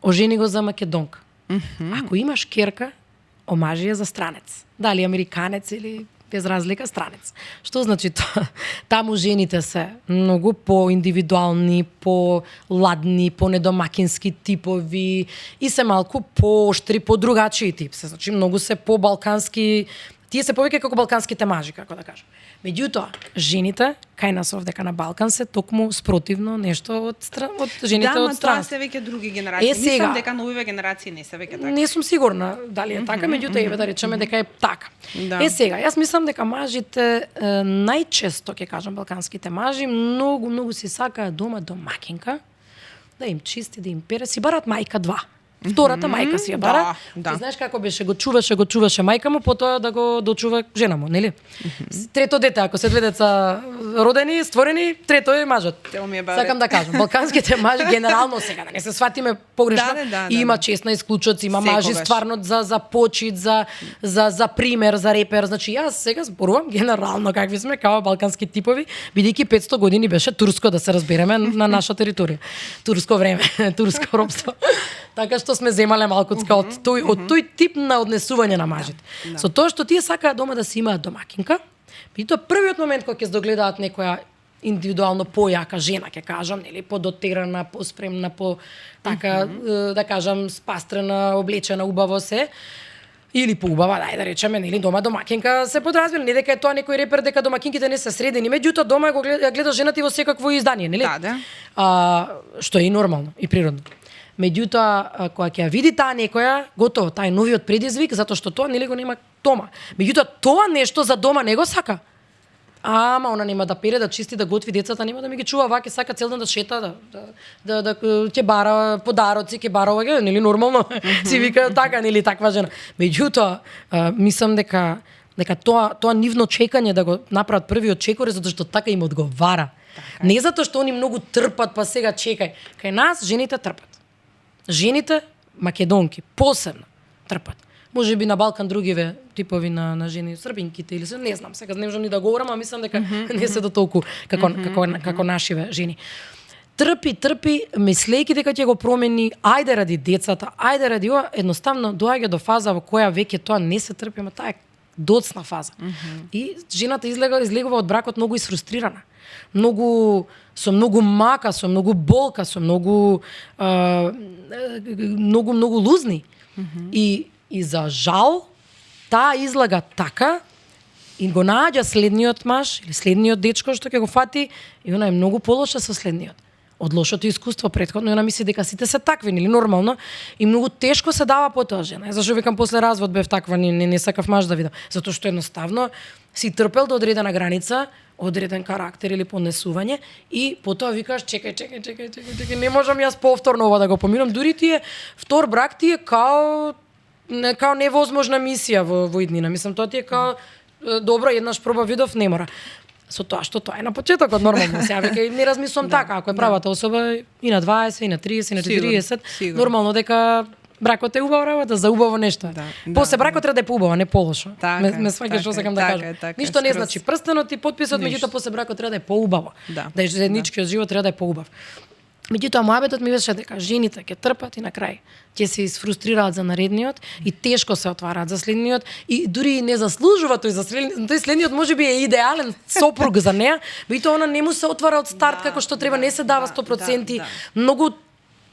Speaker 2: ожени го за македонка. Ако имаш керка, омажи ја за странец. Дали американец или без разлика странец. Што значи тоа? Таму жените се многу по-индивидуални, по-ладни, по-недомакински типови и се малку по-оштри, по-другачи тип. Значи многу се по-балкански, тие се повеќе како балканските мажи, како да кажам. Меѓутоа, жените кај нас овдека на Балкан се токму спротивно нешто од жените од страна.
Speaker 1: Да, се веќе други генерации. Мислам дека новиве генерации не се веќе така.
Speaker 2: Не сум сигурна дали е така, меѓутоа еве да речеме дека е така.
Speaker 1: Да.
Speaker 2: Сега, јас мислам дека мажите најчесто ќе кажам балканските мажи многу си сакаат дома домакинка, да им чисти, да им пере, си барат мајка 2. Втората мајка си ја бара.
Speaker 1: Да.
Speaker 2: Ти знаеш како беше, го чуваше мајка му, потоа да го дочува жена му, нели? Трето дете, ако се две деца родени, створени, трето е мажот. Сакам да кажам, балканските мажи генерално сега, да не се сватиме погрешно, има честна исклучоци, има мажи стварно за почит, за пример, за репер. Значи јас сега зборувам генерално какви сме као балкански типови, бидејќи 500 години беше турско, да се разбереме, на наша територија. Турско време, турско робство. Така што сме земале малкуцка од тој тип на однесување на мажите. Со тоа што тие сакаат дома да си имаат домакинка, и тоа првиот момент кога ќе догледаат некоја индивидуално појака жена, ќе кажам, нели, подотерана, поспремна, така да кажам спастрена, облечена, убаво се, или поубава, да речеме, нели, дома домакинка се подразбира, не дека е тоа некој репер дека домакинките не се средени, меѓутоа дома го гледа жената и во секакво издание, нели?
Speaker 1: Да.
Speaker 2: Што е и нормално и природно. Меѓутоа, кога ќе ја види таа некоја, готово, тај новиот предизвик, затоа што тоа нели го нема дома. Меѓутоа, тоа нешто за дома не го сака. Ама она нема да пере, да чисти, да готви децата, нема да ми ги чува ваќе, сака цел ден да шета, да ќе бара подароци, ќе бара оваќе, нели нормално си вика така, нели таква жена. Меѓутоа, мислам дека тоа нивно чекање да го направат првиот чекор е затоа што така им одговара. Не затоа што они многу трпат, па сега чекај. Кај нас жените трпат. Жените, македонки, посебно трпат. Може би на Балкан другиве типови на жени, србинките или се, не знам, сега не можам ни да говорам, а мислам дека не се до толку како нашиве жени. Трпи, мислејќи дека ќе го промени, ајде ради децата, ајде ради ова, едноставно доаѓа до фаза во која веќе тоа не се трпи, ама таа е доцна фаза. И жената излегува од бракот многу изфрустрирана. Со многу мака, со многу болка, со многу лузни. И за жал, таа излага така и го наѓа следниот маж или следниот дечко што ќе го фати и она е многу полоша со следниот. од лошото искуство претходно и она мисли дека сите се такви, нели нормално и многу тешко се дава по тоа жена. Зашто викам после развод бев таква, не сакав маж да видам, затоа што едноставно си трпел до одредена граница, одреден карактер или поднесување и потоа викаш чекај, не можам јас повторно ова да го поминам, дури ти е втор брак ти е као невозможна мисија во иднина. Мислам тоа ти е као добро, еднаш проба видов, не мора. Со тоа што тоа е на почетокот нормално. Сега веќе не размислувам така, ако е правата особа и на 20, и на 30, и на 40, нормално дека бракот е убава работа, за убаво нешто. После бракот треба да е поубава, не полошо. Ме сваќаш што сакам да кажам. Ништо не значи прстенот и потписот, меѓутоа после бракот треба да е поубаво. Да е заедничкиот живот треба да е поубав. Меѓутоа моабетот ми беше дека жените ќе трпат и на крај ќе се изфрустрираат за наредниот и тешко се отвараат за следниот и дури не заслужува тој следниот можеби е идеален сопруг за неа, меѓутоа она не му се отвара од старт како што треба, не се дава 100%, многу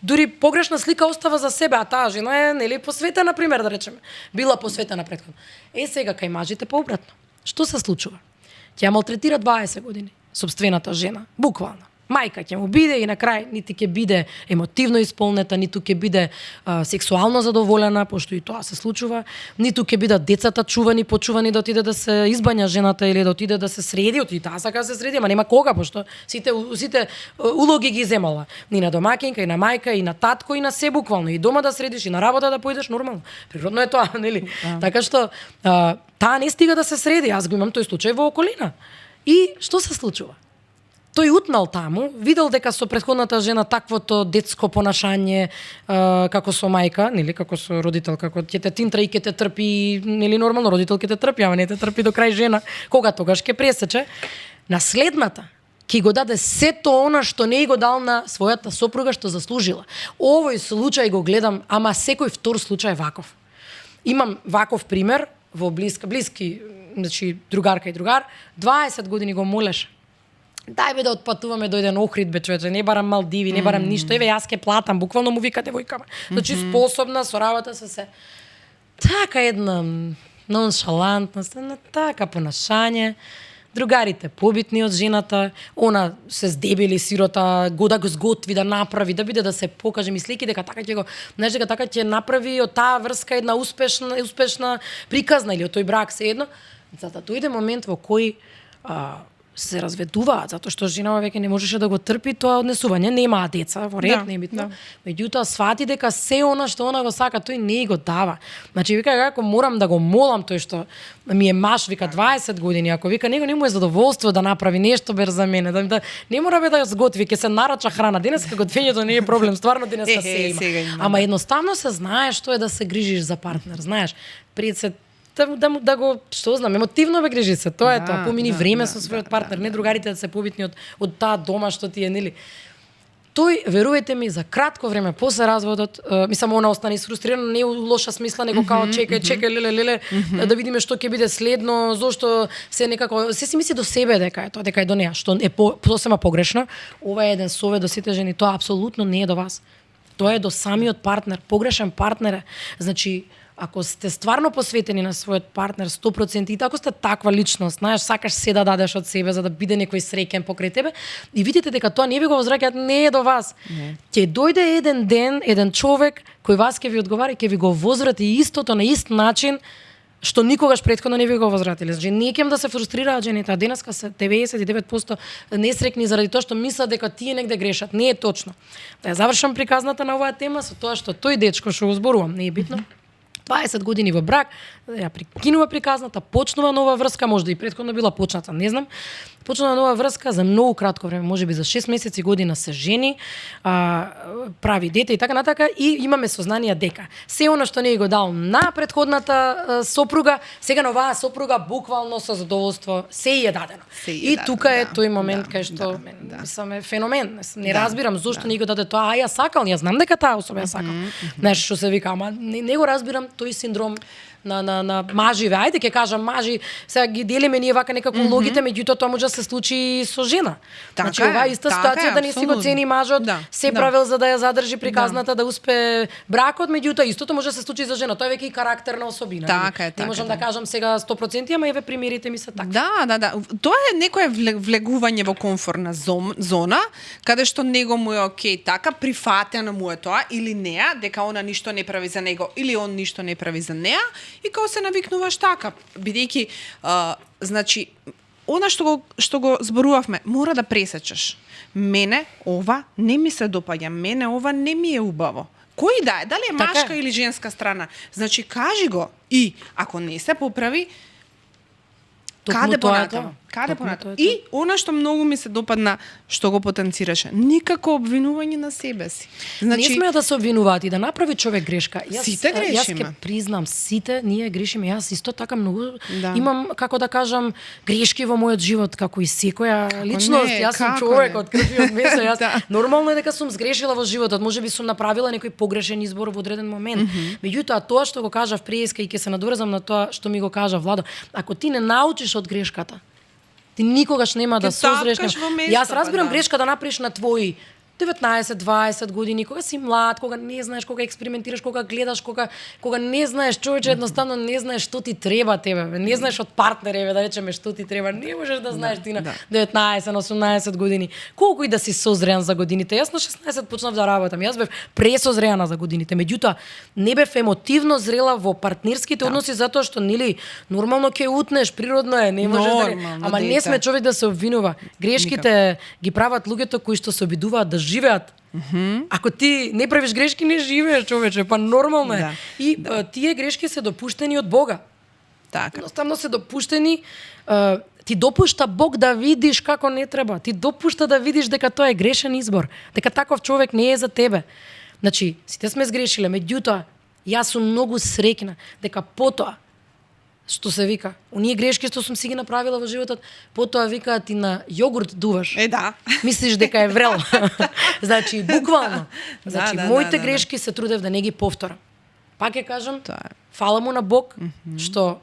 Speaker 2: дури погрешна слика остава за себе, а таа жена е нели посветена, пример да речеме. Била посветена претходно. Сега кај мажите пообратно. Што се случува? Ќе ја малтретира 20 години сопствената жена, буквално. Мајка ќе му биде и на крај нити ќе биде емотивно исполнета, ниту ќе биде сексуално задоволена, пошто и тоа се случува, ниту ќе бидат децата чувани, почувани да отиде да се избања жената или да отиде да се среди, и таа сака да се среди, ама нема кога, пошто сите улоги ги земала. И на домаќинка, и на мајка, и на татко, и на се буквално, и дома да средиш, и на работа да поидеш нормално. Природно е тоа, нели? Така што таа не стига да се среди, јас го имам тој случај во околина. И што се случува? Тој утнал таму, видел дека со претходната жена таквото детско понашање како со мајка, нели, како со родител, како ќе те тинтра и ќе те трпи, нели нормално родител ќе те трпи, ама не те трпи до крај жена, кога тогаш ќе пресече. Наследната ќе го даде сето она што не го дал на својата сопруга што заслужила. Овој случај го гледам, ама секој втор случај е ваков. Имам ваков пример во блиски, значи другарка и другар, 20 години го молеше. Дај бе да отпатуваме до еден Охрид, бе човече, не барам Малдиви, не барам ништо, еве јас ке платам, буквално му вика девојкама. Значи способна со работа со се. Така една ноншалантност, така понашање. Другарите побитни од жената, она се здебели сирота, го да го сготви, да направи, да биде да се покаже, мислејќи дека така ќе го, знаеш дека така ќе направи од таа врска една успешна приказна или од тој брак се едно, за да дојде момент во кој се разведуваат, затоа што женава веќе не можеше да го трпи тоа однесување, немаа деца, во ред, не е битно. Меѓутоа свати дека се она што она го сака, тој не го дава. Значи вика како морам да го молам тој што ми е маж, вика 20 години, ако вика него не му е задоволство да направи нешто бер за мене, да не мора бе да сготви, ќе се нарача храна, денеска готвењето не е проблем, стварно денеска се има. Ама едноставно се знае што е да се грижиш за партнер, знаеш, пред се да го, што знам, емотивно бе грижи се, тоа е тоа, помини време со својот партнер, не другарите да се побитни од таа дома што ти е, нели. Тој, верувајте ми, за кратко време после разводот, мислам она остане изфрустрирано, не у лоша смисла, него као чекај, леле, да видиме што ќе биде следно, зошто се некако, се си мисли до себе дека е тоа, дека е до неа, што е посема погрешно. Ова е еден совет до сите жени, тоа апсолутно не е до вас. Тоа е до самиот партнер, погрешен партнер е. Значи, ако сте стварно посветени на својот партнер 100% и ако сте таква личност, знаеш, сакаш се да дадеш од себе за да биде некој среќен покрај тебе и видите дека тоа не ви го возвраќаат, не е до вас. Ќе дојде еден ден, еден човек кој вас ќе ви одговара и ќе ви го возврати истото на ист начин што никогаш претходно не ви го возвратиле. Значи не кем да се фрустрираат жените, а денеска се 99% несреќни заради тоа што мислат дека тие негде грешат. Не е точно. Да ја завршам приказната на оваа тема со тоа што тој дечко што го зборувам, не е битно. 20 години во брак, ја прекинува приказната, почнува нова врска, можда и претходно била почната, не знам. Почнува нова врска за многу кратко време, можеби за 6 месеци година се жени, прави дете и така натака и имаме сознание дека се она што не го дал на претходната сопруга, сега на оваа сопруга буквално со задоволство се е дадено. И тука е тој момент кај што мислам е феномен. Не разбирам зошто не го даде тоа, ја сакал, ја знам дека таа особа ја сакал. Знаеш што се вика, ама не го разбирам тој синдром на маживе. Ајде ќе кажам мажи, сега ги делиме ние вака некако логите, меѓутоа тоа може да се случи и со жена.
Speaker 1: Така
Speaker 2: Значи
Speaker 1: е,
Speaker 2: ова е иста
Speaker 1: така
Speaker 2: ситуација
Speaker 1: е,
Speaker 2: да не си го
Speaker 1: апсолутно.
Speaker 2: цени мажот,
Speaker 1: Да,
Speaker 2: се
Speaker 1: да.
Speaker 2: правил за да ја задржи приказната, да успе бракот, меѓутоа истото може да се случи и за жена. Тоа е веќе и карактерна особина.
Speaker 1: Така е,
Speaker 2: Не
Speaker 1: така
Speaker 2: можам
Speaker 1: е,
Speaker 2: да кажам сега 100%, ама еве примерите ми се така.
Speaker 1: Да. Тоа е некое влегување во комфортна зона, каде што него му е окей, така прифатено му е тоа или неа, дека она ништо не прави за него или он ништо не прави за неа и као се навикнуваш така, бидејќи значи она што го зборувавме, мора да пресечеш. Мене ова не ми се допаѓа, мене ова не ми е убаво. Кој да е, дали е
Speaker 2: Така
Speaker 1: машка
Speaker 2: е.
Speaker 1: или женска страна. Значи кажи го и ако не се поправи,
Speaker 2: Токму
Speaker 1: каде
Speaker 2: тоа е
Speaker 1: понатаму?
Speaker 2: тоа.
Speaker 1: Каде
Speaker 2: Токму
Speaker 1: понатаму?
Speaker 2: тоа е
Speaker 1: И она што многу ми се допадна, што го потенцираше, никако обвинување на себе си.
Speaker 2: Не смеа да се обвинуваат и да направи човек грешка.
Speaker 1: Сите
Speaker 2: Јас
Speaker 1: грешиме.
Speaker 2: ќе признам, сите ние грешиме. Јас исто така многу
Speaker 1: Да.
Speaker 2: имам, како да кажам, грешки во мојот живот, како и секоја личност.
Speaker 1: не,
Speaker 2: Јас сум
Speaker 1: како
Speaker 2: човек
Speaker 1: не?
Speaker 2: од крв и од месо. Јас
Speaker 1: Да.
Speaker 2: нормално е дека сум сгрешила во животот. Можеби сум направила некој погрешен избор во одреден момент. Меѓутоа тоа што го кажав преска и ќе се надврзам на тоа што ми го кажа Владо, ако ти не научиш од грешката, ти никогаш нема да
Speaker 1: Ќе
Speaker 2: созреш.
Speaker 1: тапкаш во место,
Speaker 2: Јас разбирам
Speaker 1: па да.
Speaker 2: грешка да направиш на твои 19-20 години, кога си млад, кога не знаеш, кога експериментираш, кога гледаш, кога не знаеш, човече, едноставно не знаеш што ти треба тебе, не знаеш од партнер, да речеме што ти треба, не можеш да знаеш ти на 19, на 18 години. Колку и да си созреан за годините. Јас на 16 почнав да работам. Јас бев пресозреана за годините. Меѓутоа, не бев емотивно зрела во партнерските односи затоа што нели нормално ќе утнеш, природно е, не можеш да
Speaker 1: Нормално,
Speaker 2: ама не
Speaker 1: дете.
Speaker 2: сме човек да се обвинува. Грешките ги прават луѓето кои што се обидуваат да живеат. Ако ти не правиш грешки, не живееш, човече, па нормално е.
Speaker 1: Да,
Speaker 2: И тие грешки се допуштени од Бога.
Speaker 1: Така.
Speaker 2: Едноставно се допуштени, ти допушта Бог да видиш како не треба. Ти допушта да видиш дека тоа е грешен избор, дека таков човек не е за тебе. Значи, сите сме сгрешиле, меѓутоа, јас сум многу среќна дека потоа што се вика, оние грешки што сум си ги направила во животот, потоа викаат ти на јогурт дуваш.
Speaker 1: Да.
Speaker 2: Мислиш дека е врел. Значи, буквално.
Speaker 1: Да,
Speaker 2: Значи,
Speaker 1: да,
Speaker 2: моите
Speaker 1: да, да.
Speaker 2: грешки се трудев да не ги повторам. Пак ќе кажам,
Speaker 1: Тоа е.
Speaker 2: фала му на Бог, што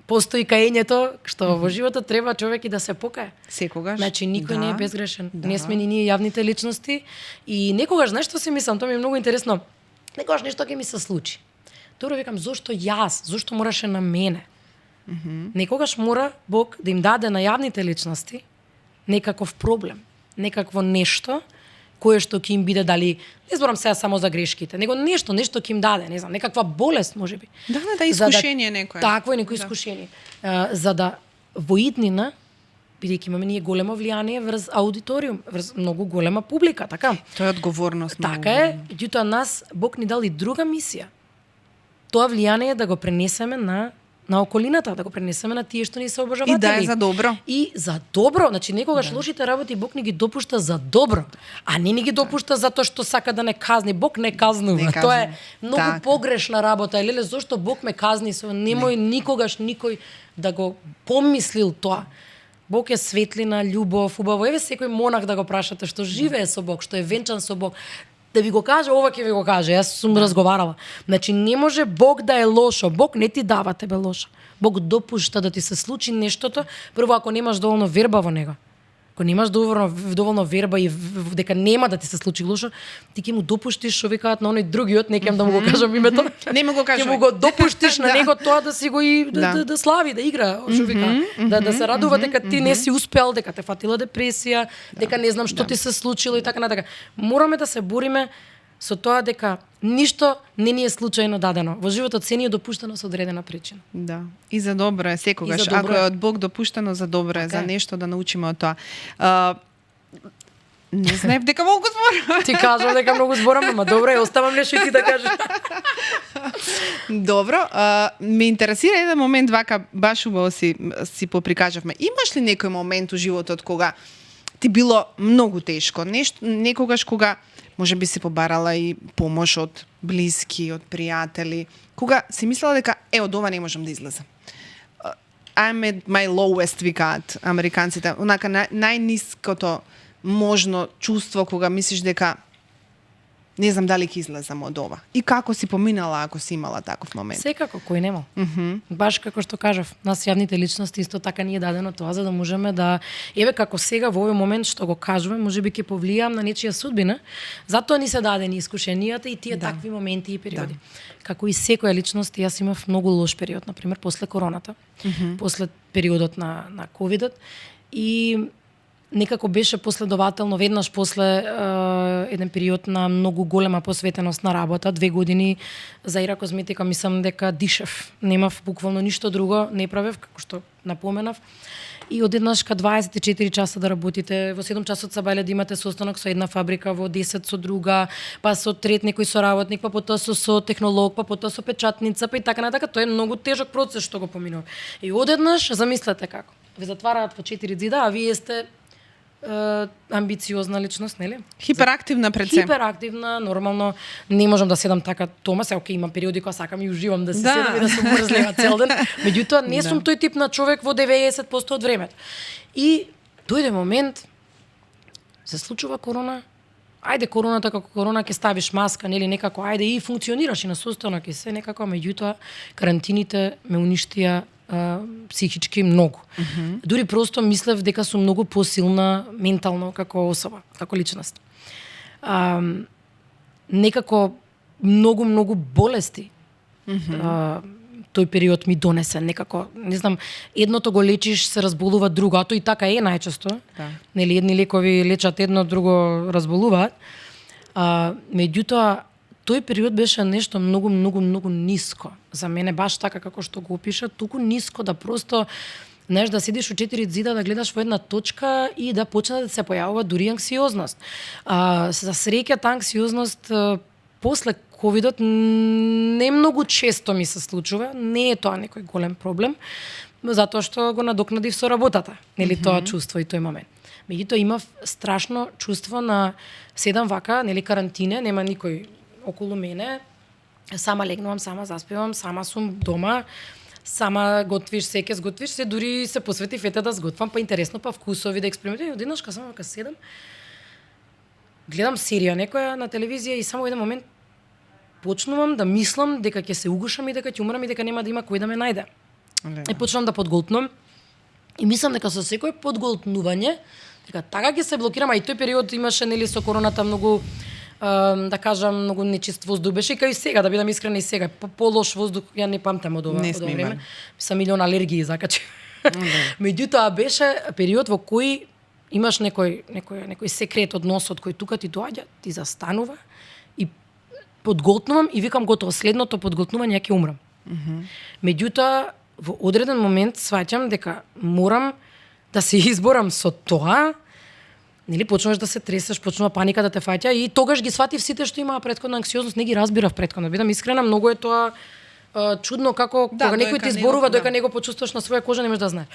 Speaker 2: постои каењето, што во животот треба човек и да се покае.
Speaker 1: Секогаш.
Speaker 2: Значи, никој не е безгрешен.
Speaker 1: Да.
Speaker 2: Не сме ни ние јавните личности. И некогаш, знаеш што си мислам, тоа ми е многу интересно, некогаш нешто ќе ми се случи. Тоа викам, зошто јас? Зошто мораше на мене? Некогаш мора Бог да им даде на јавните личности некаков проблем, некакво нешто кое што ќе им биде дали, не зборам сега само за грешките, него нешто ќе им даде, не знам, некаква болест можеби.
Speaker 1: Да,
Speaker 2: За
Speaker 1: искушение некое.
Speaker 2: Такво е некој искушение. За да во иднина, бидејќи имаме ние големо влијание врз аудиториум, врз многу голема публика, така?
Speaker 1: Тоа е одговорност.
Speaker 2: Така е, меѓутоа нас Бог ни дал и друга мисија. Тоа влијание да го пренесеме на околината, да го пренесеме на тие што ни се обожаватели.
Speaker 1: И да е за добро.
Speaker 2: И за добро, значи некогаш лошите работи Бог ни ги допушта за добро, а не ни ги допушта затоа што сака да не казни. Бог не казнува.
Speaker 1: Не
Speaker 2: Тоа е
Speaker 1: казнува.
Speaker 2: многу
Speaker 1: Така.
Speaker 2: погрешна работа. Леле, зошто Бог ме казни? Немој никогаш никој да го помислил тоа. Бог е светлина, љубов, убаво. Еве секој монах да го прашате што живее со Бог, што е венчан со Бог, да ви го каже, ова ќе ви го каже. Јас сум разговарала. Значи не може Бог да е лошо. Бог не ти дава тебе лошо. Бог допушта да ти се случи нештото, прво ако немаш доволно верба во него. Ако немаш доволно верба и дека нема да ти се случи лошо, ти ќе му допуштиш, што викаат на оној другиот, не ќе да му го кажам името.
Speaker 1: Не му го
Speaker 2: Ќе
Speaker 1: кажувам.
Speaker 2: му го допуштиш на
Speaker 1: Да.
Speaker 2: него тоа да си го и
Speaker 1: Да.
Speaker 2: да слави, да игра, што вика, да се радува дека ти не си успел, дека те фатила депресија, дека не знам што ти се случило и така натака. Мораме да се бориме со тоа дека ништо не ни е случајно дадено. Во животот се ни е допуштено со одредена причина.
Speaker 1: Да. И за добро е секогаш.
Speaker 2: И за добро
Speaker 1: Ако
Speaker 2: е.
Speaker 1: е од Бог допуштено, за добро е,
Speaker 2: Така
Speaker 1: за
Speaker 2: е.
Speaker 1: нешто да научиме од тоа. Не знаев дека волку збор.
Speaker 2: Ти кажам дека многу зборам, ама добро е, оставам нешто и ти да кажеш.
Speaker 1: Добро, ме интересира еден момент вака, баш убаво си поприкажавме. Имаш ли некој момент у животот кога ти било многу тешко? Некогаш кога може би си побарала и помош од блиски, од пријатели, кога си мислела дека од ова не можам да излезам. I'm at my lowest, викаат американците. Онака најниското можно чувство кога мислиш дека Не знам дали ќе излезам од ова. И како си поминала ако си имала таков момент?
Speaker 2: Секако, кој немал. Баш како што кажав, нас јавните личности исто така ни е дадено тоа за да можеме да еве како сега во овој момент што го кажувам, можеби ќе повлијам на нечија судбина. Затоа ни се дадени искушенијата и тие такви моменти и периоди. Како и секоја личност, јас имав многу лош период, на пример после короната, после периодот на ковидот и некако беше последователно веднаш после еден период на многу голема посветеност на работа, 2 години за Ира Козметика, мислам дека дишев. Немав буквално ништо друго, не правев, како што напоменав. И одеднаш ка 24 часа да работите, во 7 часот сабајле да имате состанок со една фабрика, во 10 со друга, па со трет некој соработник, па потоа со технолог, па потоа со печатница, па и така натака. Тоа е многу тежок процес што го поминува. И одеднаш, замислете како, ве затвараат во 4 зида, а вие сте амбициозна личност, нели?
Speaker 1: Хиперактивна пред се.
Speaker 2: Хиперактивна, нормално не можам да седам така тома, се окей, имам периоди кога сакам и уживам да се седам и да сум мрзлива цел ден. Меѓутоа не сум тој тип на човек во 90% од времето. И дојде момент, се случува корона, ајде короната како корона ќе ставиш маска, нели некако ајде и функционираш и на состанок и се некако, меѓутоа карантините ме уништија психички многу. Дури просто мислев дека сум многу посилна ментално како особа, како личност. Некако многу болести тој период ми донесе. Некако, не знам, едното го лечиш, се разболува друго, а тој и така е најчесто. Нели, едни лекови лечат едно, друго разболуваат. Меѓутоа, тој период беше нешто многу ниско. За мене баш така како што го опиша, туку ниско да просто знаеш да седиш у 4 зида да гледаш во една точка и да почне да се појавува дури анксиозност. За среќа таа анксиозност после ковидот не многу често ми се случува, не е тоа некој голем проблем, затоа што го надокнадив со работата, нели тоа чувство и тој момент. Меѓутоа имав страшно чувство на седам вака, нели карантине, нема никој околу мене, сама легнувам, сама заспевам, сама сум дома, сама готвиш, секе сготвиш, се дури се посветив ете да сготвам, па интересно, па вкусови да експериментирам. Одеднаш кога сама седам, гледам серија некоја на телевизија и само еден момент почнувам да мислам дека ќе се угушам и дека ќе умрам и дека нема да има кој да ме најде. И почнувам да подголтнувам и мислам дека со секој подголтнување дека така ќе се блокирам, а и тој период имаше нели со короната многу да кажам, многу нечист воздух беше и кај сега, да бидам искрена и сега, полош воздух, ја не памтам од ова време. Сам милион алергии закачи. Меѓутоа беше период во кој имаш некој секрет од носот кој тука ти доаѓа, ти застанува и подголтнувам и викам готово, следното подголтнување ќе умрам. Меѓутоа во одреден момент сваќам дека морам да се изборам со тоа. Нели почнуваш да се тресеш, почнува паника да те фаќа и тогаш ги сватив сите што имаа претходна анксиозност, не ги разбирав претходно. Бидам искрена, многу е тоа чудно како кога некој ти зборува дека него почувствуваш на своја кожа, не можеш да знаеш.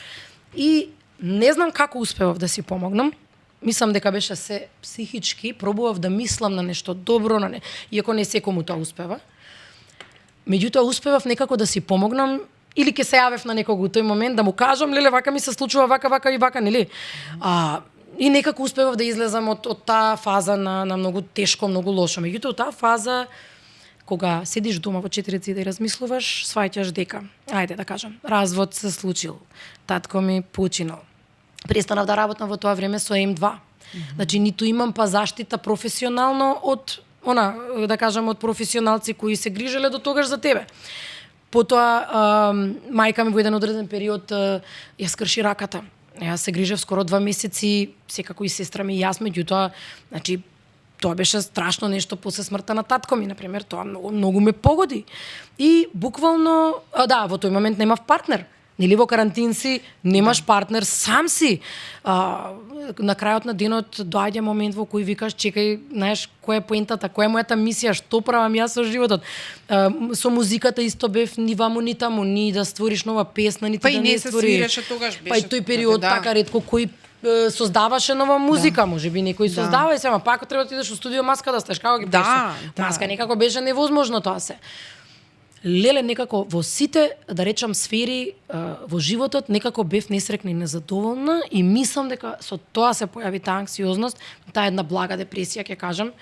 Speaker 2: И не знам како успевав да си помогнам. Мислам дека беше се психички, пробував да мислам на нешто добро, иако не секому тоа успева. Меѓутоа успевав некако да си помогнам или ќе се јавев на некого тој момент да му кажам, леле вака ми се случува вака и вака, нели? И некако успевав да излезам од таа фаза на многу тешко, многу лошо. Меѓутоа, таа фаза, кога седиш дома во 4 зида и размислуваш, сваќаш дека, ајде да кажам, развод се случил, татко ми починал. Престанав да работам во тоа време со М2. Значи, ниту имам па заштита професионално од, да кажам, од професионалци кои се грижеле до тогаш за тебе. Потоа, мајка ми во еден одреден период ја скрши раката. Јас се грижев скоро 2 месеци, секако и сестра ми и јас, меѓутоа, значи, тоа беше страшно нешто после смртта на татко ми, например, тоа многу ме погоди. И буквално, во тој момент немав партнер. Нели во карантин си, немаш партнер, сам си. На крајот на денот доаѓа момент во кој викаш, чекај, знаеш, која е поентата, која е мојата мисија, што правам јас со животот. Со музиката исто бев ни ваму ни таму, ни да створиш нова песна, ни да не створиш.
Speaker 1: Па и не се свиреше тогаш, беше.
Speaker 2: Па и тој период така ретко кој создаваше нова музика, можеби некој создава и сема, па ако треба да идеш во студио маска да стеш, како ги пишеш? Маска некако беше невозможно тоа се. Леле, некако во сите, да речам, сфери во животот, некако бев несрекна и незадоволна и мислам дека со тоа се појави таа анксиозност, таа една блага депресија, ќе кажам,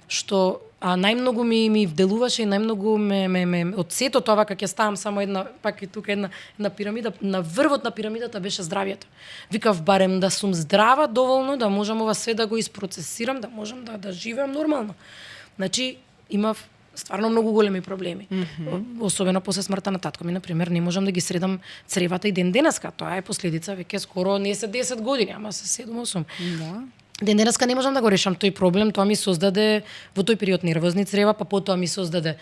Speaker 2: што најмногу ми вделуваше и најмногу ме од сето тоа кога ќе ставам само една, пак и тука една пирамида, на врвот на пирамидата беше здравието. Викав барем да сум здрава доволно да можам ова све да го isprocesирам, да можам да живеам нормално. Значи имав стварно многу големи проблеми. Особено после смртта на татко ми, например, не можам да ги средам цревата и ден денеска. Тоа е последица веќе скоро не се 10 години, ама се 7-8.
Speaker 1: Да.
Speaker 2: Ден денеска не можам да го решам тој проблем, тоа ми создаде во тој период нервозни црева, па потоа ми создаде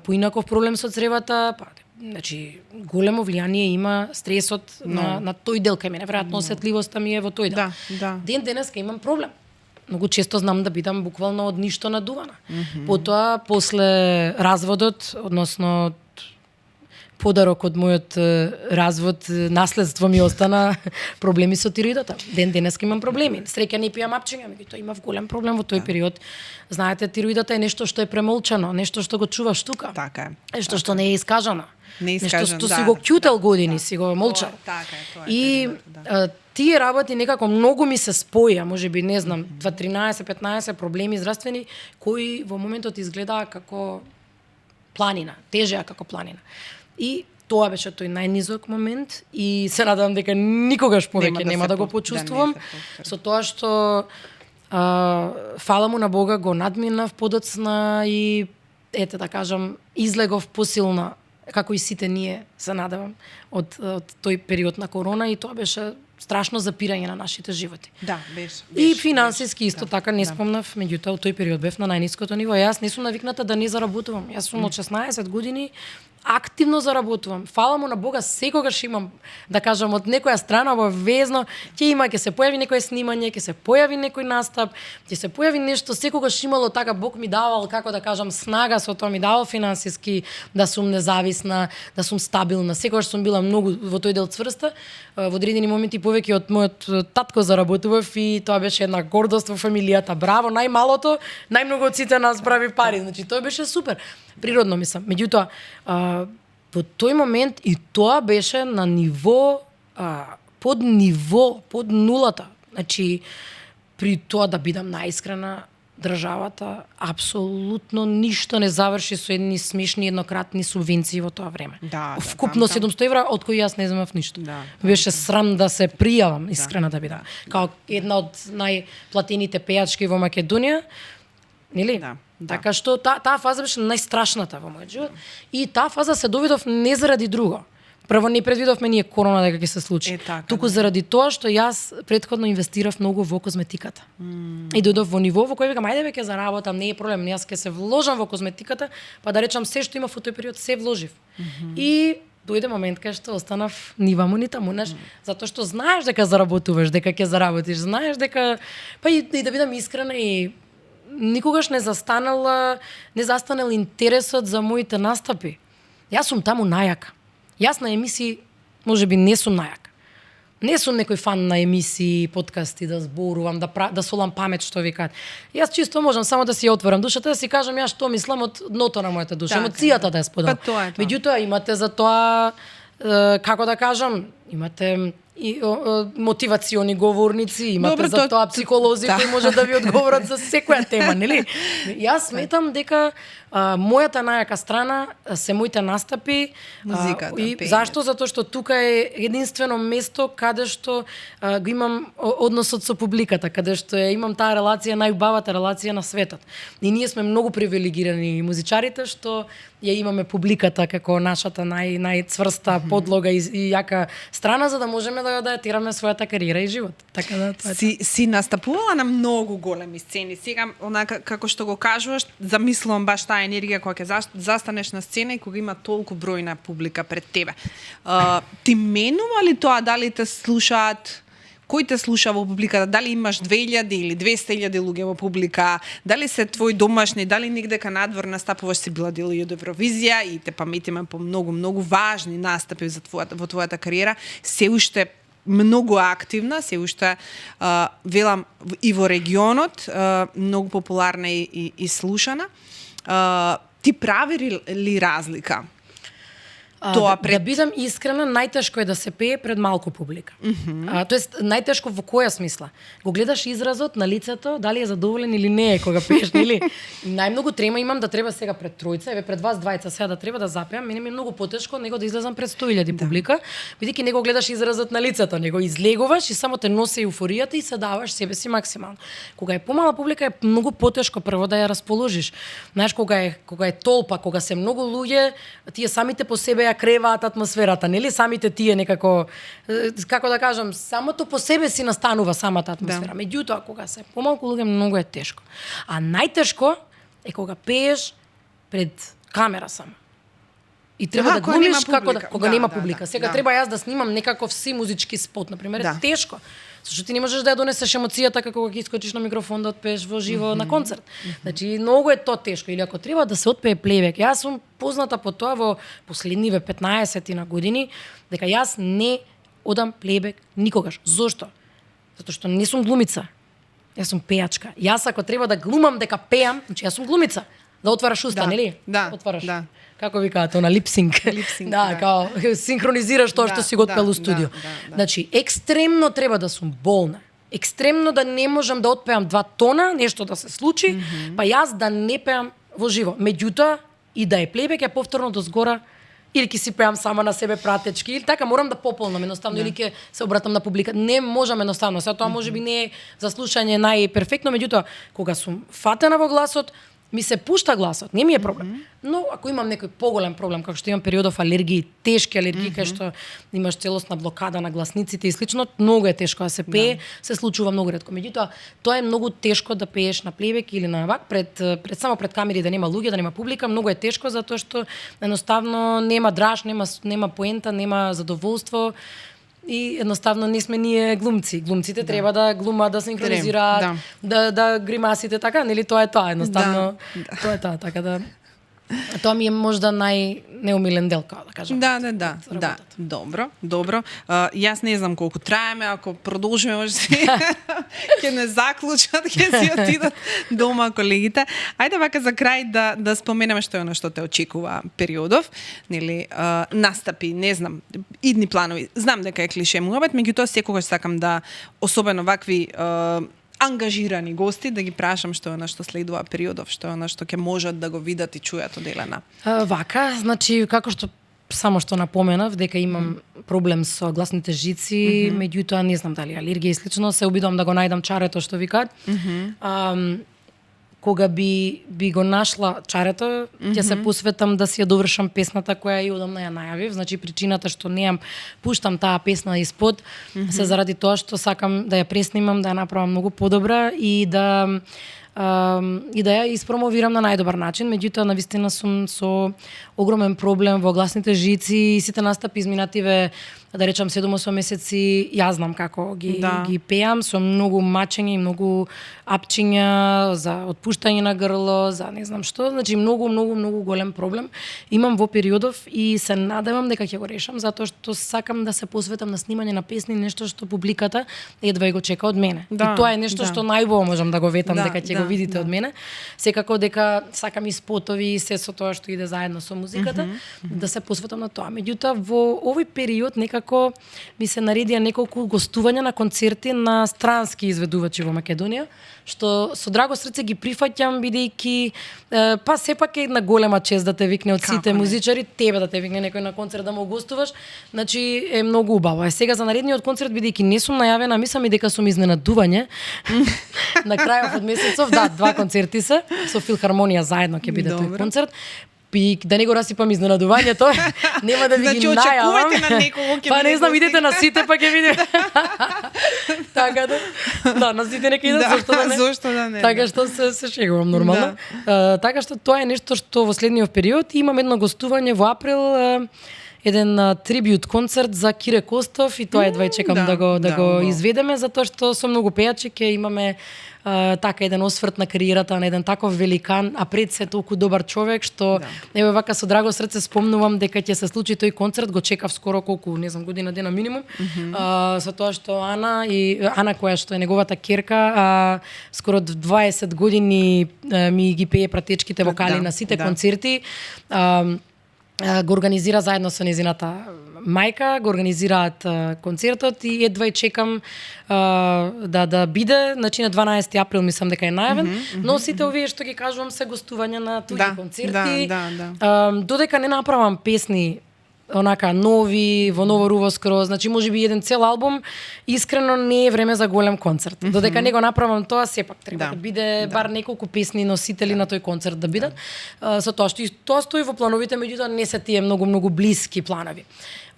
Speaker 2: поинаков проблем со цревата, па значи големо влијание има стресот на тој дел кај мене, веројатно осетливоста ми е во тој дел.
Speaker 1: Да.
Speaker 2: Ден денеска имам проблем. Многу често знам да бидам буквално од ништо надувана. Потоа, после разводот, односно подарок од мојот развод, наследство ми остана проблеми со тироидата. Ден денеска имам проблеми. Среќа не пијам апчиња, меѓутоа имав голем проблем во тој период. Знаете, тироидата е нешто што е премолчано, нешто што го чуваш тука.
Speaker 1: Така е.
Speaker 2: Нешто што не е искажано.
Speaker 1: Нешто
Speaker 2: што си го ќутел години, си го молчал.
Speaker 1: Така е, тоа е.
Speaker 2: И тие работи некако многу ми се споја, можеби не знам, 13-15 проблеми здравствени кои во моментот изгледаа како планина, тежеа како планина. И тоа беше тој најнизок момент и се надевам дека никогаш повеќе нема да го почувствувам. Со тоа што фала му на Бога го надминав подоцна и ете да кажам излегов посилна како и сите ние се надевам од тој период на корона и тоа беше страшно запирање на нашите животи.
Speaker 1: Да, беше.
Speaker 2: И финансиски исто така не спомнав, меѓутоа во тој период бев на најниското ниво. Јас не сум навикната да не заработувам. Јас сум од 16 години активно заработувам. Фала му на Бога, секогаш имам, да кажам, од некоја страна обавезно ќе се појави некое снимање, ќе се појави некој настап, ќе се појави нешто, секогаш имало така, Бог ми давал, како да кажам, снага со тоа, ми давал финансиски, да сум независна, да сум стабилна. Секогаш сум била многу во тој дел цврста. Во одредени моменти повеќе од мојот татко заработував и тоа беше една гордост во фамилијата. Браво, најмалото, најмногу од сите нас прави пари. Значи тоа беше супер. Природно мислам. Меѓутоа, во тој момент и тоа беше на ниво под нулата. Значи при тоа да бидам најискрена, државата апсолутно ништо не заврши со едни смешни еднократни субвенции во тоа време. Вкупно 700 евра, од кои јас не земав ништо. Беше срам да се пријавам, искрена да бидам. Као една од најплатените пејачки во Македонија, нели? Така што таа фаза беше најстрашната во мојот живот и таа фаза се доведов не заради друго. Прво не предвидовме ние корона дека ќе се случи. Туку заради тоа што јас претходно инвестирав многу во козметиката. И дојдов во ниво во кој викам ајде ќе заработам, не е проблем, јас ќе се вложам во козметиката, па да речам се што имав во тој период се вложив. И дојде момент кај што останав ни ваму ни таму, затоа што знаеш дека заработуваш, дека ќе заработиш, знаеш дека па и да бидам искрена и никогаш не застанал интересот за моите настапи. Јас сум таму најака. Јас на емисии можеби не сум најака. Не сум некој фан на емисии, подкасти, да зборувам, да солам памет, што викаат. Јас чисто можам само да си ја отворам душата, да си кажам јас што мислам од дното на мојата душа, емоцијата да ја споделам. Меѓутоа имате за тоа, како да кажам, имате и мотивациони говорници, имате за тоа психолози кои може да ви одговорат за секоја тема, нели? Јас сметам дека мојата најака страна се моите настапи,
Speaker 1: музиката,
Speaker 2: и зашто? Затоа што тука е единствено место каде што го имам односот со публиката, каде што имам таа релација, најубавата релација на светот. И ние сме многу привилегирани музичарите што ја имаме публиката како нашата најцврста подлога и јака страна за да можеме да ја тераме својата кариера и живот. Така да тоа е.
Speaker 1: Си настапувала на многу големи сцени. Сега онака како што го кажуваш, замислувам баш таа енергија кога ќе застанеш на сцена и кога има толку бројна публика пред тебе. Ти менува ли тоа дали те слушаат? Кој те слуша во публиката? Дали имаш 2000 или 200.000 луѓе во публика? Дали се твои домашни? Дали негдека надвор настапуваш, си била дел и од Евровизија и те паметиме по многу важни настапи во твојата кариера? Се уште многу активна, се уште велам и во регионот, многу популарна и слушана. Ти прави ли разлика? тоа
Speaker 2: Да бидам искрена, најтешко е да се пее пред малку публика. Тоест, најтешко во која смисла? Го гледаш изразот на лицето, дали е задоволен или не е кога пееш, нели? Најмногу трема имам да треба сега пред тројца, еве пред вас двајца сега да треба да запеам, мене ми е многу потешко него да излезам пред 100.000 публика, бидејќи него гледаш изразот на лицето, него излегуваш и само те носи еуфоријата и се даваш себе си максимално. Кога е помала публика е многу потешко прво да ја расположиш. Знаеш, кога е толпа, кога се многу луѓе, тие самите по себе ја креваат атмосферата, нели? Самите тие некако, како да кажам, самото по себе си настанува самата атмосфера. Меѓутоа, кога се помалку луѓе, многу е тешко. А најтешко е кога пееш пред камера само. И треба да глумиш кога нема публика. Сега треба јас да снимам некаков си музички спот, например, е тешко. Зашто ти не можеш да ја донесеш емоцијата како кога ќе искочиш на микрофон да отпееш во живо на концерт. Значи многу е тоа тешко. Или ако треба да се отпее плейбек, јас сум позната по тоа во последниве 15 години дека јас не одам плейбек никогаш. Зошто? Затоа што не сум глумица. Јас сум пејачка. Јас ако треба да глумам дека пеам, значи јас сум глумица. Да отвараш уста, нели? Отвараш. Како ви кажат, на липсинг. Као синхронизираш тоа што си го отпел у студио. Значи, екстремно треба да сум болна. Екстремно да не можам да отпеам 2 тона, нешто да се случи, па јас да не пеам во живо. Меѓутоа, и да е плейбек, ја повторно до згора, или ќе си пеам сама на себе пратечки, или така морам да пополнам едноставно, или ќе се обратам на публика. Не можам едноставно. Сега тоа можеби не е за слушање најперфектно, меѓутоа, кога сум фатена во гласот, ми се пушта гласот, не ми е проблем. Но ако имам некој поголем проблем, како што имам периодов алергии, тешки алергии, кај што имаш целосна блокада на гласниците и слично, многу е тешко да се пее, се случува многу ретко. Меѓутоа, тоа е многу тешко да пееш на плейбек или на вак само пред камери, да нема луѓе, да нема публика, многу е тешко затоа што едноставно нема драж, нема поента, нема задоволство. И едноставно не сме ние глумци. Глумците треба да глумат, да синхронизираат, да гримасите така, нели тоа е тоа, едноставно тоа е тоа, така да тоа ми е можда најнеумилен дел, како да кажам.
Speaker 1: Да. Добро. Јас не знам колку траеме, ако продолжиме може ќе не заклучат, ќе си отидат дома колегите. Ајде вака за крај да споменеме што е оно што те очекува периодов, нели, настапи, не знам, идни планови. Знам дека е клише муабет, меѓутоа секогаш сакам да особено вакви ангажирани гости, да ги прашам што е на што следува периодов, што е на што ќе можат да го видат и чујат од Елена.
Speaker 2: Вака, значи, како што само што напоменав, дека имам проблем со гласните жици, меѓутоа не знам дали алергија и слично, се обидувам да го најдам чарето што викаат. Кога би го нашла чарето, ќе се посветам да си ја довршам песната која и одамна ја најавив. Значи причината што неам пуштам таа песна испод се заради тоа што сакам да ја преснимам, да ја направам многу подобра и да ја испромовирам на најдобар начин. Меѓутоа, навистина сум со огромен проблем во гласните жици и сите настапи изминативе, да речам 7-8 месеци, јас знам како ги пеам, со многу мачење и многу апчиња, за отпуштање на грло, за не знам што, значи многу голем проблем имам во периодов и се надевам дека ќе го решам, затоа што сакам да се посветам на снимање на песни, нешто што публиката едва го чека од мене. И тоа е нешто што најбо можам да го ветам дека ќе го видите од мене. Секако дека сакам и спотови и се со тоа што иде заедно со музиката, да се посветам на тоа. Меѓутоа во овој период некако ми се наредија неколку гостувања на концерти на странски изведувачи во Македонија, што со драго срце ги прифаќам бидејќи па сепак е една голема чест да те викне од сите музичари, тебе да те викне некој на концерт да му гостуваш, значи е многу убаво. А сега за наредниот концерт бидејќи не сум најавена, мислам и дека сум изненадување. На крајот од месецов, 2 концерти се со Филхармонија заедно ќе биде тој концерт. И да не го расипам изненадувањето, нема да ви ги најавам.
Speaker 1: Значи, очекувате на некого ќе
Speaker 2: па не знам, идете на сите, па ќе видиме. Така да, на сите нека идат,
Speaker 1: зошто да не.
Speaker 2: Така што се шегувам нормално. Така што тоа е нешто што во следниот период имам едно гостување во април, еден трибют концерт за Кире Костов и тоа едва чекам да го изведеме, затоа што со многу пејачи ќе имаме така еден осврт на кариерата на еден таков великан, а пред се толку добар човек што еве вака со драго срце спомнувам дека ќе се случи тој концерт, го чекав скоро колку, не знам, година дена минимум. Со тоа што Ана која што е неговата ќерка, скоро 20 години ми ги пее пратечките вокали на сите концерти. го организира заедно со незината мајка, го организираат концертот и едва и чекам да биде, значи на 12 април мислам дека е најавен, но сите овие што ги кажувам се гостувања на туѓи концерти. Додека не направам песни онака нови, во ново руво скроз, значи можеби еден цел албум, искрено не е време за голем концерт. Додека не го направам тоа, сепак треба да биде бар неколку песни носители на тој концерт да бидат. Со тоа што и тоа стои во плановите, меѓутоа не се тие многу блиски планови.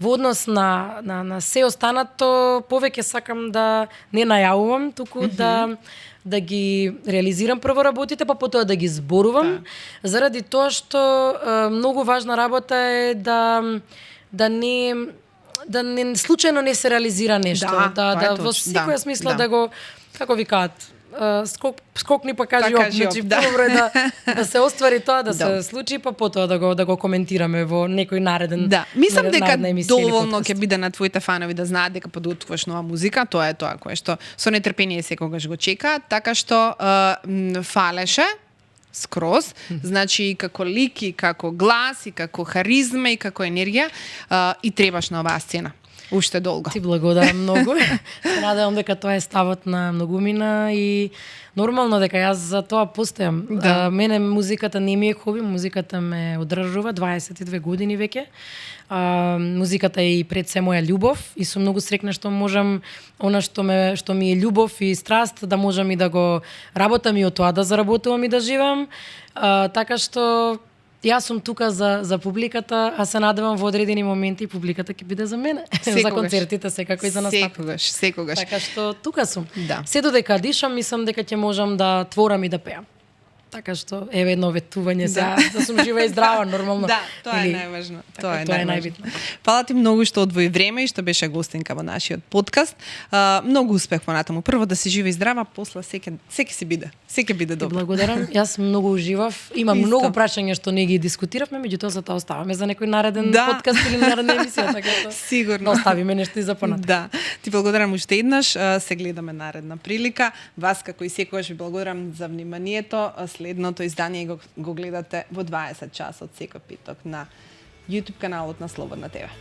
Speaker 2: Во однос на се останато, повеќе сакам да не најавувам, туку да ги реализирам прво работите, па потоа да ги зборувам, заради тоа што многу важна работа е да не случајно не се реализира нешто, да во секоја смисла да го, како викаат, скокни па кажи оп, значи подобро е да се оствари тоа, да се случи, па потоа да го коментираме во некој нареден.
Speaker 1: Да, мислам дека доволно ќе биде на твоите фанови да знаат дека подготвуваш нова музика, тоа е тоа кое што со нетрпение секогаш го чекаат, така што фалеше скроз, значи како лик и како глас и како харизма и како енергија и требаш на оваа сцена. Уште долго.
Speaker 2: Ти благодарам многу. Се надевам дека тоа е ставот на многумина и нормално дека јас за тоа постојам. Мене музиката не ми е хоби, музиката ме одржува 22 години веќе. Музиката е и пред се моја љубов и сум многу среќна што можам она што ми е љубов и страст да можам и да го работам и од тоа да заработувам и да живеам. Така што јас сум тука за публиката, а се надевам во одредени моменти публиката ќе биде за мене. За концертите секако и за настапите.
Speaker 1: Секогаш.
Speaker 2: Така што тука сум.
Speaker 1: Да.
Speaker 2: Се додека дишам, мислам дека ќе можам да творам и да пеам. Така што еве едно ветување сега да сум жива и здрава нормално.
Speaker 1: Да, тоа е најважно.
Speaker 2: Тоа е најбитно.
Speaker 1: Фала ти многу што одвои време и што беше гостинка во нашиот подкаст. Многу успех понатаму. Прво да си жива и здрава, после секи си биде. Секи биде добро.
Speaker 2: Благодарам. Јас многу уживав. Има многу прашања што не ги дискутиравме, меѓутоа за тоа оставаме за некој нареден подкаст или наредна емисија, така што
Speaker 1: сигурно.
Speaker 2: Да оставиме нешто и за понатаму.
Speaker 1: Да. Ти благодарам уште еднаш. Се гледаме наредна прилика. Вас како и секогаш ви благодарам за вниманието. Следното издание го гледате во 20 часот секој петок на YouTube каналот на Слободна ТВ.